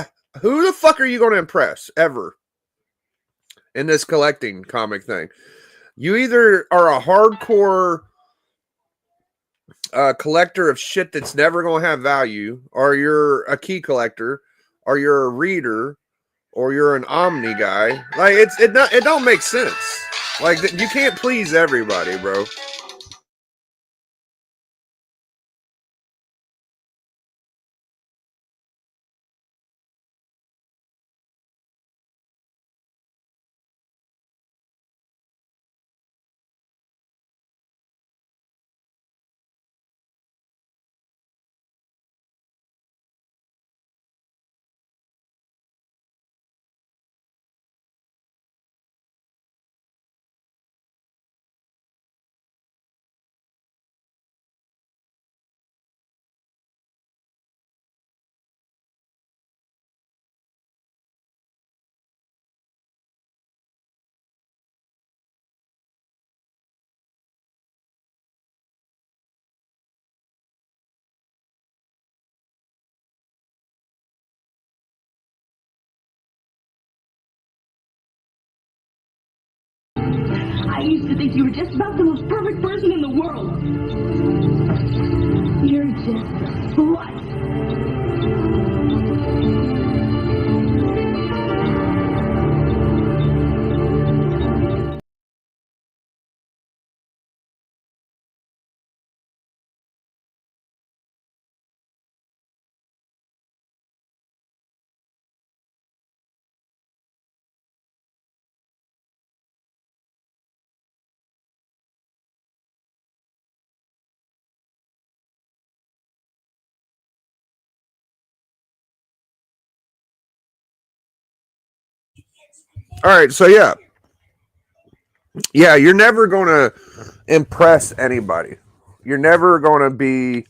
Who the fuck are you going to impress ever in this collecting comic thing? You either are a hardcore collector of shit that's never going to have value, or you're a key collector, or you're a reader, or you're an Omni guy. Like it don't make sense. Like you can't please everybody, bro. I used to think you were just about the most perfect person in the world. You're just what? All right, so yeah, you're never gonna impress anybody. You're never gonna be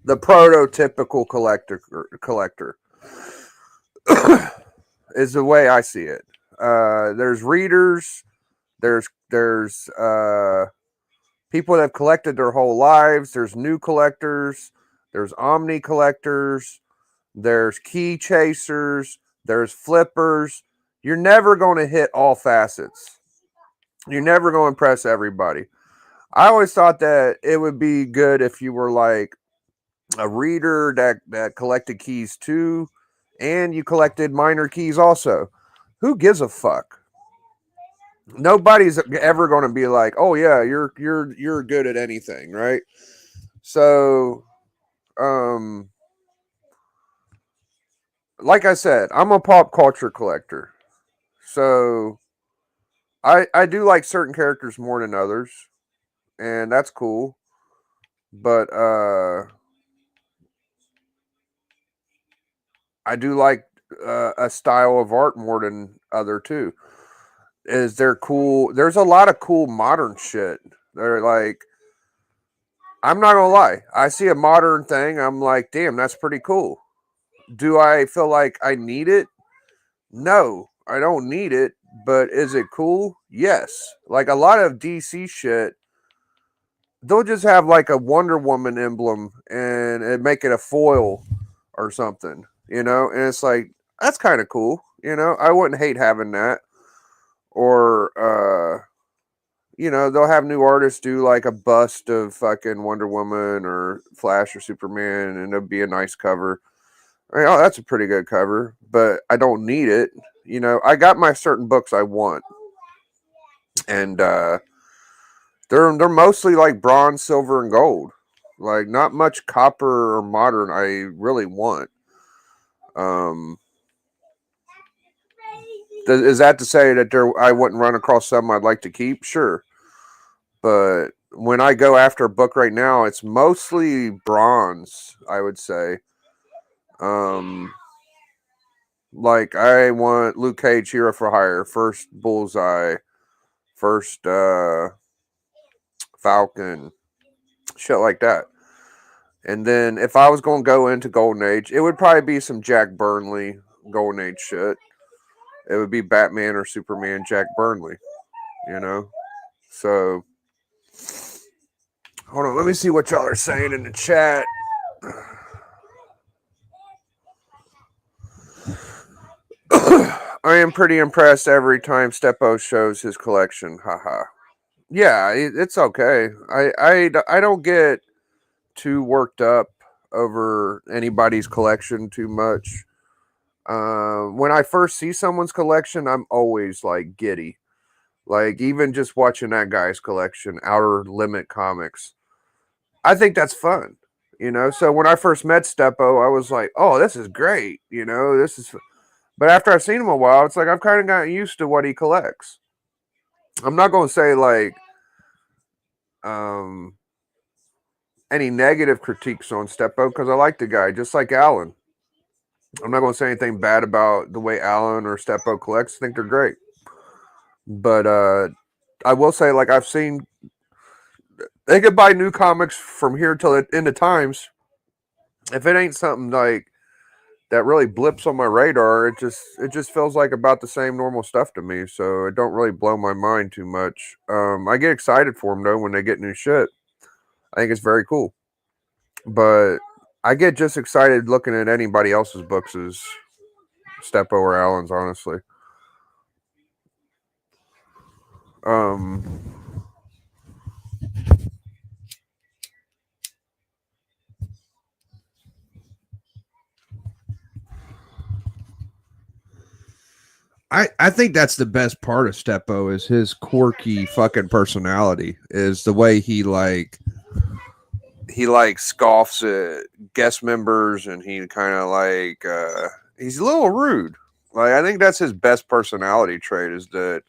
the prototypical collector. Is the way I see it. There's readers, there's people that have collected their whole lives, there's new collectors, there's omni collectors, there's key chasers, there's flippers. You're never going to hit all facets. You're never going to impress everybody. I always thought that it would be good if you were like a reader that collected keys too, and you collected minor keys also. Who gives a fuck? Nobody's ever going to be like, "Oh yeah, you're good at anything," right? So, like I said, I'm a pop culture collector. So, I do like certain characters more than others, and that's cool. But I do like a style of art more than other too. Is there cool? There's a lot of cool modern shit. They're like, I'm not gonna lie. I see a modern thing. I'm like, damn, that's pretty cool. Do I feel like I need it? No, I don't need it. But is it cool? Yes. Like a lot of DC shit, they'll just have like a Wonder Woman emblem and make it a foil or something, and it's like, that's kind of cool. I wouldn't hate having that. Or they'll have new artists do like a bust of fucking Wonder Woman or Flash or Superman, and it'll be a nice cover. Oh, that's a pretty good cover, but I don't need it. I got my certain books I want, and they're mostly like bronze, silver, and gold. Like not much copper or modern I really want. Is that to say that I wouldn't run across some I'd like to keep? Sure. But when I go after a book right now, it's mostly bronze, I would say. Like I want Luke Cage, Hero for Hire, first Bullseye, first Falcon, shit like that. And then if I was going to go into Golden Age, it would probably be some Jack Burnley Golden Age shit. It would be Batman or Superman Jack Burnley, So, hold on, let me see what y'all are saying in the chat. I am pretty impressed every time Steppo shows his collection. Haha. Yeah, it's okay. I don't get too worked up over anybody's collection too much. When I first see someone's collection, I'm always like giddy. Like even just watching that guy's collection, Outer Limit Comics, I think that's fun. So when I first met Steppo, I was like, "Oh, this is great." This is. But after I've seen him a while, it's like I've kind of gotten used to what he collects. I'm not going to say like any negative critiques on Steppo because I like the guy, just like Alan. I'm not going to say anything bad about the way Alan or Steppo collects. I think they're great. But I will say, like, I've seen they could buy new comics from here till the end of times. If it ain't something like that really blips on my radar, it just feels like about the same normal stuff to me. So it don't really blow my mind too much. I get excited for them though when they get new shit. I think it's very cool. But I get just excited looking at anybody else's books as Steppo or Allen's, honestly. I think that's the best part of Steppo is his quirky fucking personality, is the way he scoffs at guest members, and he kind of like he's a little rude. Like I think that's his best personality trait, is that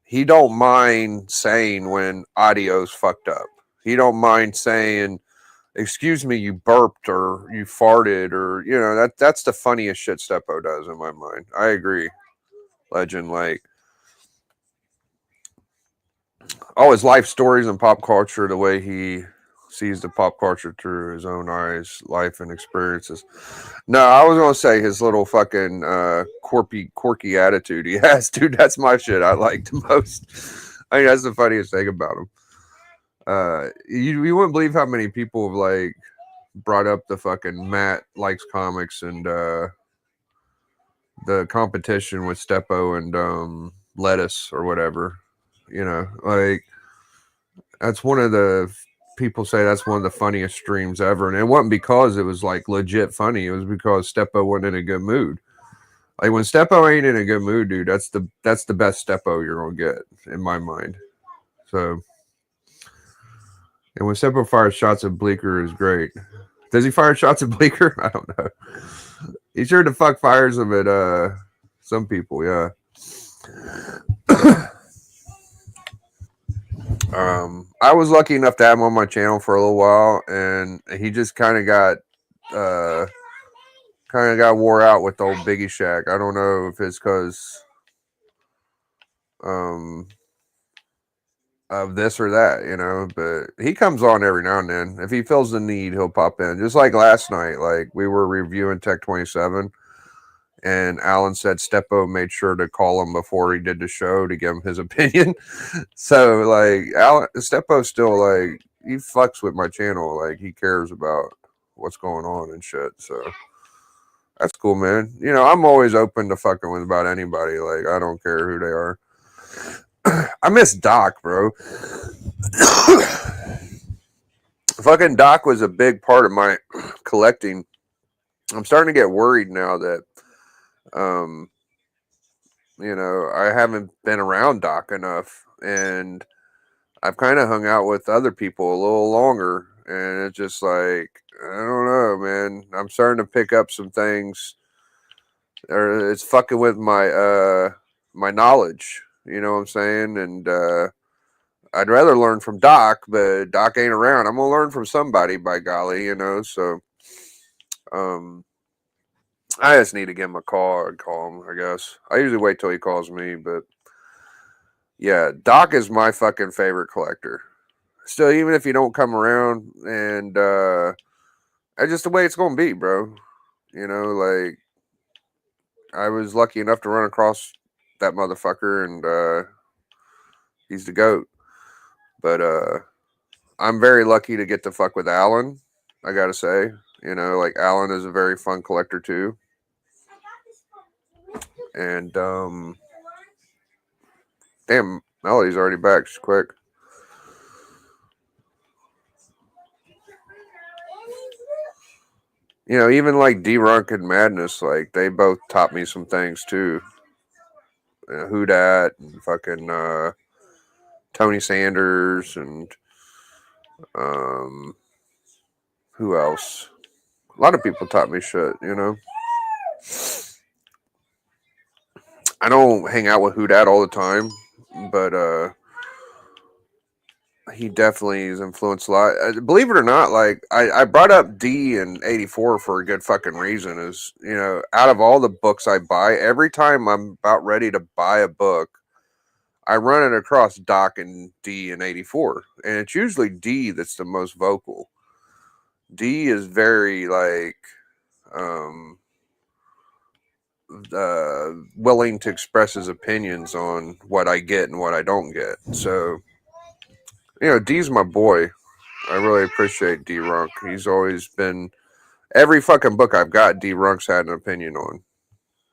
he don't mind saying when audio's fucked up. He don't mind saying, "Excuse me, you burped or you farted," or that's the funniest shit Steppo does in my mind. I agree. legend. Like all his life stories and pop culture, the way he sees the pop culture through his own eyes, life and experiences. No, I was gonna say his little fucking quirky attitude he has, dude. That's my shit I like the most. I think that's the funniest thing about him. You wouldn't believe how many people have like brought up the fucking Matt likes comics and the competition with Steppo and Lettuce or whatever. You know, like that's one of the people say that's one of the funniest streams ever, and it wasn't because it was like legit funny. It was because Steppo wasn't in a good mood. Like when Steppo ain't in a good mood, dude, that's the best Steppo you're gonna get in my mind. So, and when Steppo fires shots at Bleecker is great. Does he fire shots at Bleecker? I don't know. He sure the fuck fires them at some people, yeah. I was lucky enough to have him on my channel for a little while, and he just kind of got wore out with the old Biggie Shack. I don't know if it's because of this or that, you know, but he comes on every now and then. If he feels the need, he'll pop in. Just like last night, like we were reviewing Tech 27, and Alan said Steppo made sure to call him before he did the show to give him his opinion. So like Steppo still like he fucks with my channel, like he cares about what's going on and shit. So that's cool, man. You know, I'm always open to fucking with about anybody. Like I don't care who they are. I miss Doc, bro. Fucking Doc was a big part of my collecting. I'm starting to get worried now that you know, I haven't been around Doc enough, and I've kind of hung out with other people a little longer, and it's just like I don't know, man. I'm starting to pick up some things, or it's fucking with my my knowledge. You know what I'm saying? And I'd rather learn from Doc, but Doc ain't around. I'm gonna learn from somebody, by golly, you know. So, I just need to give him a call and call him. I guess I usually wait till he calls me, but yeah, Doc is my fucking favorite collector. Still, even if you don't come around, and that's just the way it's gonna be, bro. You know, like I was lucky enough to run across that motherfucker, and he's the GOAT. But I'm very lucky to get to fuck with Alan. I gotta say, you know, like Alan is a very fun collector too. And damn, Melody's already back. She's quick. You know, even like D-Runk and Madness, like they both taught me some things too. Who Dat and fucking Tony Sanders and who else? A lot of people taught me shit, you know. I don't hang out with Who Dat all the time, but he definitely has influenced a lot. Believe it or not, like I brought up D in '84 for a good fucking reason. Is, you know, out of all the books I buy, every time I'm about ready to buy a book, I run it across Doc and D in '84, and it's usually D that's the most vocal. D is very like willing to express his opinions on what I get and what I don't get. So, you know, D's my boy. I really appreciate D-Runk. He's always been every fucking book I've got. D-Runk's had an opinion on.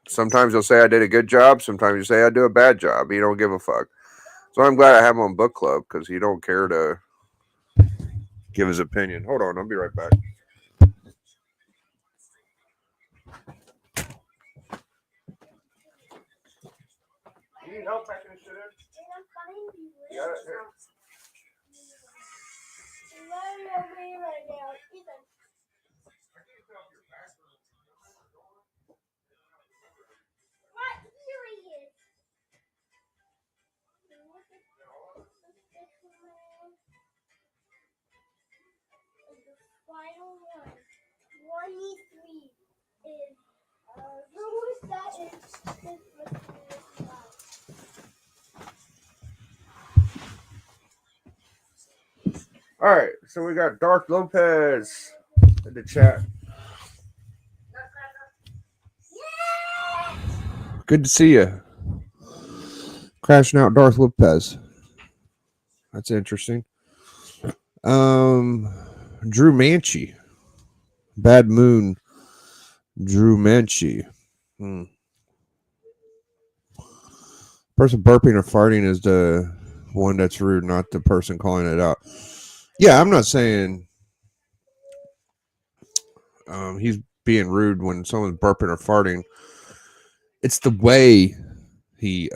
Sometimes he'll say I did a good job. Sometimes he'll say I do a bad job. He don't give a fuck. So I'm glad I have him on book club because he don't care to give his opinion. Hold on, I'll be right back. You need help packing this shit in? Yeah, here. Final one. 23 is who is that? Is All right, so we got Darth Lopez in the chat. Good to see you. Crashing out Darth Lopez. That's interesting. Drew Manchi. Bad Moon. Drew Manchi. Person burping or farting is the one that's rude, not the person calling it out. Yeah, I'm not saying he's being rude when someone's burping or farting. It's the way he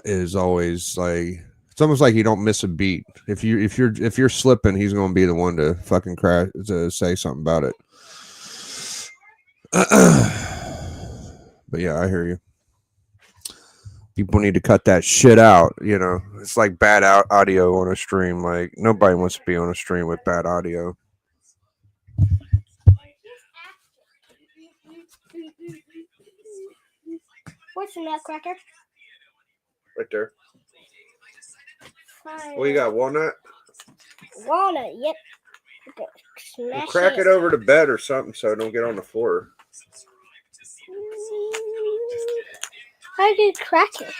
is always like, it's almost like you don't miss a beat. If you're slipping, he's gonna be the one to fucking crash to say something about it. But yeah, I hear you. People need to cut that shit out. You know, it's like bad audio on a stream. Like nobody wants to be on a stream with bad audio. What's the nutcracker? Right there. Fine. Well, you got walnut. Walnut, yep. Well, Smash crack it over the bed or something so it don't get on the floor. How do you crack it?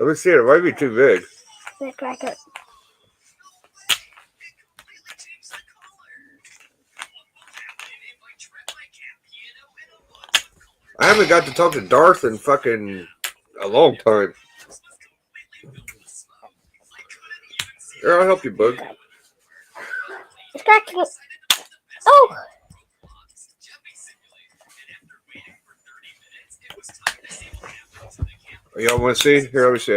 Let me see it. It might be too big. Nutcracker. I haven't got to talk to Darth in fucking a long time. Here, I'll help you, bud. It's cracking. Oh! Y'all want to see? Here, let me see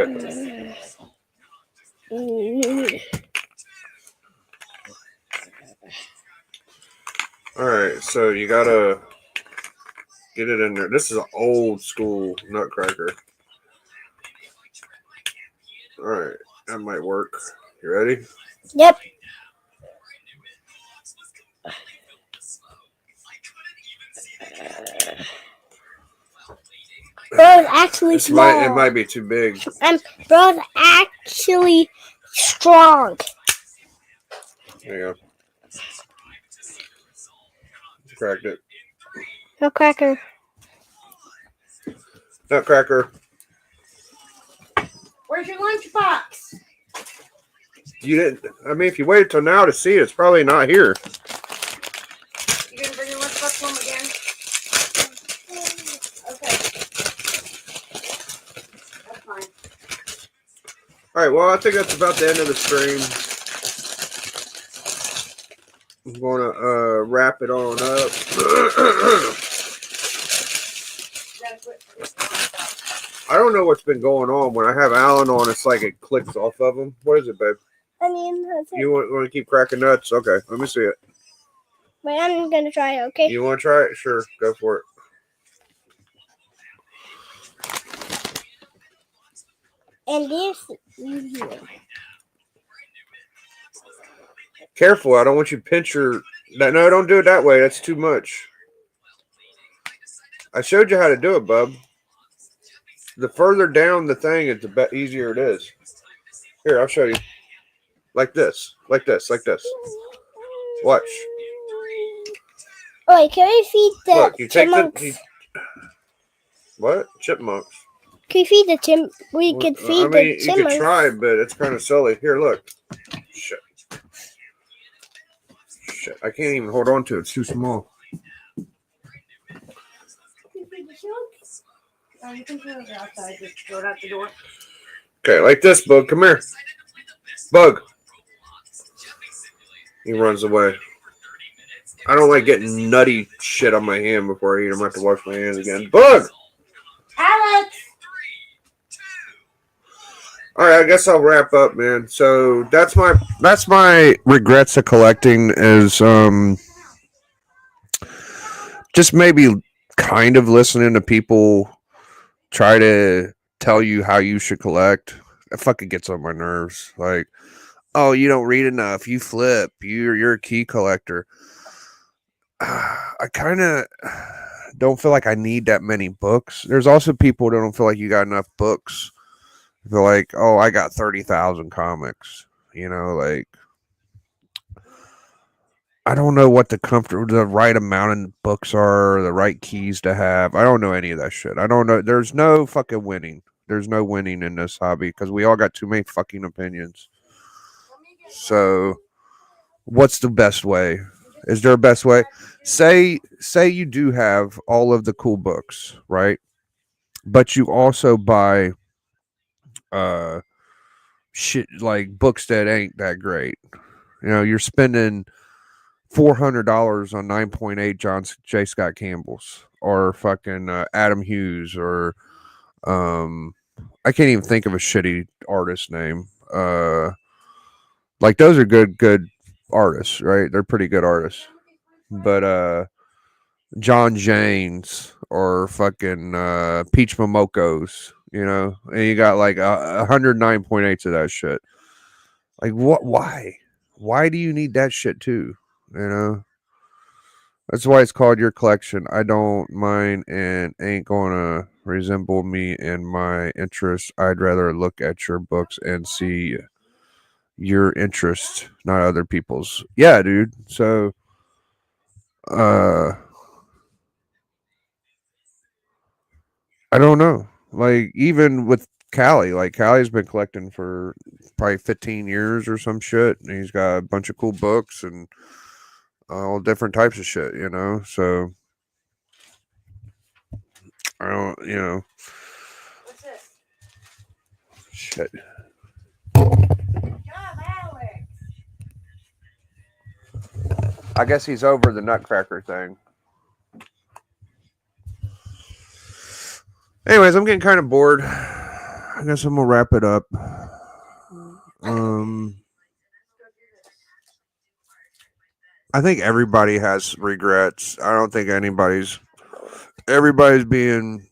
it. All right, so you gotta get it in there. This is an old school nutcracker. All right, that might work. You ready? Yep. Bro's actually small. It might be too big. Bro's actually strong. There you go. Cracked it. Nutcracker. Nutcracker. Where's your lunchbox? You didn't. I mean, if you waited till now to see it, it's probably not here. You gonna bring your lunchbox home again? Okay. That's fine. All right. Well, I think that's about the end of the stream. I'm gonna wrap it on up. I don't know what's been going on. When I have Alan on, it's like it clicks off of him. What is it, babe? I mean, that's it. You want to keep cracking nuts? Okay, let me see it. Wait, I'm gonna try it, okay? You want to try it? Sure, go for it. And this here. Careful, I don't want you to pinch your... No, don't do it that way. That's too much. I showed you how to do it, bub. The further down the thing, the easier it is. Here, I'll show you. Like this. Like this. Like this. Watch. Oh, wait, can we feed the Look, you take chipmunks? What? Chipmunks. Can we feed the chim? We could feed the you chipmunks. could try, but it's kind of silly. Here, look. Shit. Shit. I can't even hold on to it. It's too small. You can throw it outside. Just throw it out the door. Okay, like this, Bug. Come here. Bug. He runs away. I don't like getting nutty shit on my hand before I eat. I'm going to have to wash my hands again. Bug! Alex! All right, I guess I'll wrap up, man. So that's my regrets of collecting is just maybe kind of listening to people try to tell you how you should collect. That fucking gets on my nerves. Like, oh, you don't read enough. You flip. You're a key collector. I kind of don't feel like I need that many books. There's also people that don't feel like you got enough books They're like, oh, I got 30,000 comics. You know, like, I don't know what the right amount of books are, the right keys to have. I don't know any of that shit. I don't know. There's no fucking winning. There's no winning in this hobby because we all got too many fucking opinions. So, what's the best way? Is there a best way? Say you do have all of the cool books, right? But you also buy shit like books that ain't that great. You know, you're spending $400 on 9.8 John J. Scott Campbell's or fucking Adam Hughes or I can't even think of a shitty artist name. Like those are good artists, right? They're pretty good artists. But John Janes or fucking Peach Momokos, you know, and you got like 109.8s of that shit. Like what? Why do you need that shit too? You know, that's why it's called your collection. I don't mind and ain't gonna resemble me in my interests. I'd rather look at your books and see your interest, not other people's. Yeah, dude. So, I don't know. Like even with Callie, like Callie's been collecting for probably 15 years or some shit, and he's got a bunch of cool books and all different types of shit, you know. So I don't, you know, What's this? shit. God, Alex. I guess he's over the Nutcracker thing. Anyways, I'm getting kind of bored. I guess I'm gonna wrap it up. I think everybody has regrets. I don't think everybody's being.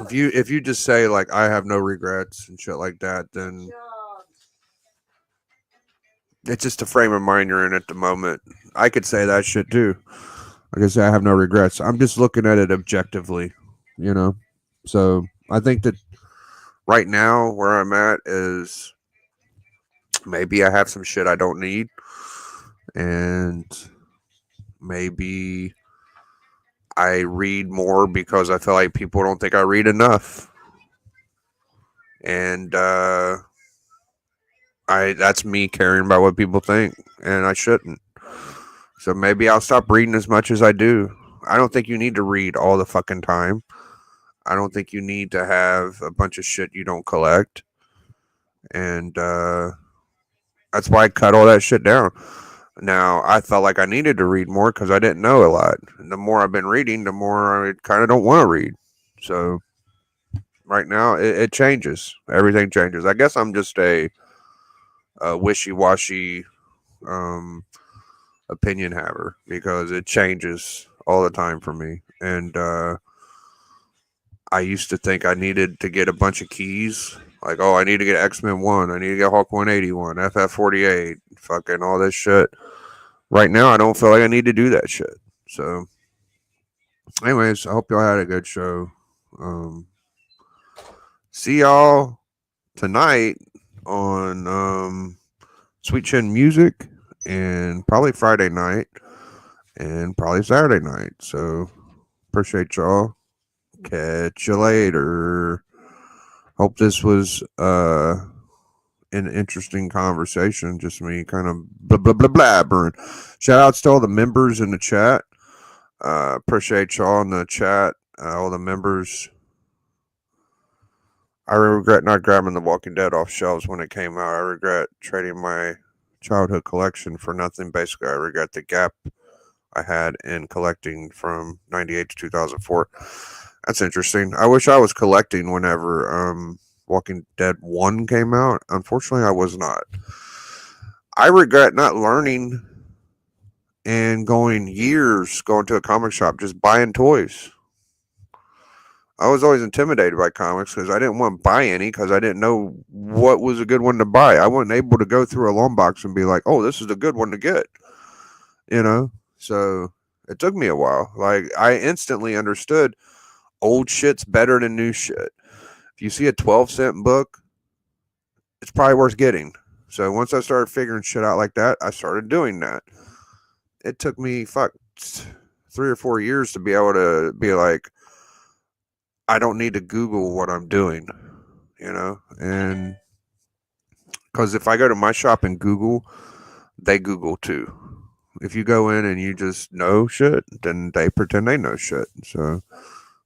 If you just say like I have no regrets and shit like that, then it's just a frame of mind you're in at the moment. I could say that shit too. Like I say, I have no regrets. I'm just looking at it objectively, you know. So I think that right now where I'm at is maybe I have some shit I don't need, and maybe I read more because I feel like people don't think I read enough, and that's me caring about what people think, and I shouldn't. So maybe I'll stop reading as much as I do. I don't think you need to read all the fucking time. I don't think you need to have a bunch of shit you don't collect. And that's why I cut all that shit down. Now, I felt like I needed to read more because I didn't know a lot. And the more I've been reading, the more I kind of don't want to read. So right now, it changes. Everything changes. I guess I'm just a wishy-washy opinion haver because it changes all the time for me. And I used to think I needed to get a bunch of keys. Like, oh, I need to get X-Men 1. I need to get Hulk 181, FF48, fucking all this shit. Right now, I don't feel like I need to do that shit. So, anyways, I hope y'all had a good show. See y'all tonight on Sweet Chin Music and probably Friday night and probably Saturday night. So, appreciate y'all. Catch you later. Hope this was an interesting conversation. Just me kind of blabbering. Shout outs to all the members in the chat. Appreciate y'all in the chat. All the members. I regret not grabbing The Walking Dead off shelves when it came out. I regret trading my childhood collection for nothing. Basically, I regret the gap I had in collecting from 98 to 2004. That's interesting. I wish I was collecting whenever Walking Dead 1 came out. Unfortunately, I was not. I regret not learning and going to a comic shop just buying toys. I was always intimidated by comics because I didn't want to buy any because I didn't know what was a good one to buy. I wasn't able to go through a long box and be like, oh, this is a good one to get. You know? So it took me a while. Like, I instantly understood old shit's better than new shit. If if you see a 12-cent book, it's probably worth getting. So once I started figuring shit out like that, I started doing that. It took me 3 or 4 years to be able to be like, I don't need to Google what I'm doing, you know? And because if I go to my shop and Google, they Google too. If you go in and you just know shit, then they pretend they know shit. So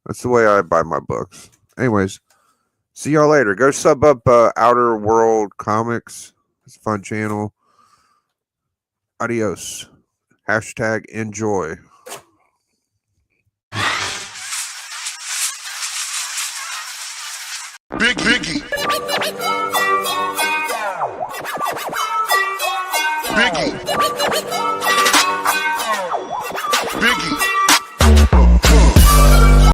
that's the way I buy my books. Anyways, see y'all later. Go sub up Outer World Comics. It's a fun channel. Adios. # enjoy. Biggie. Biggie.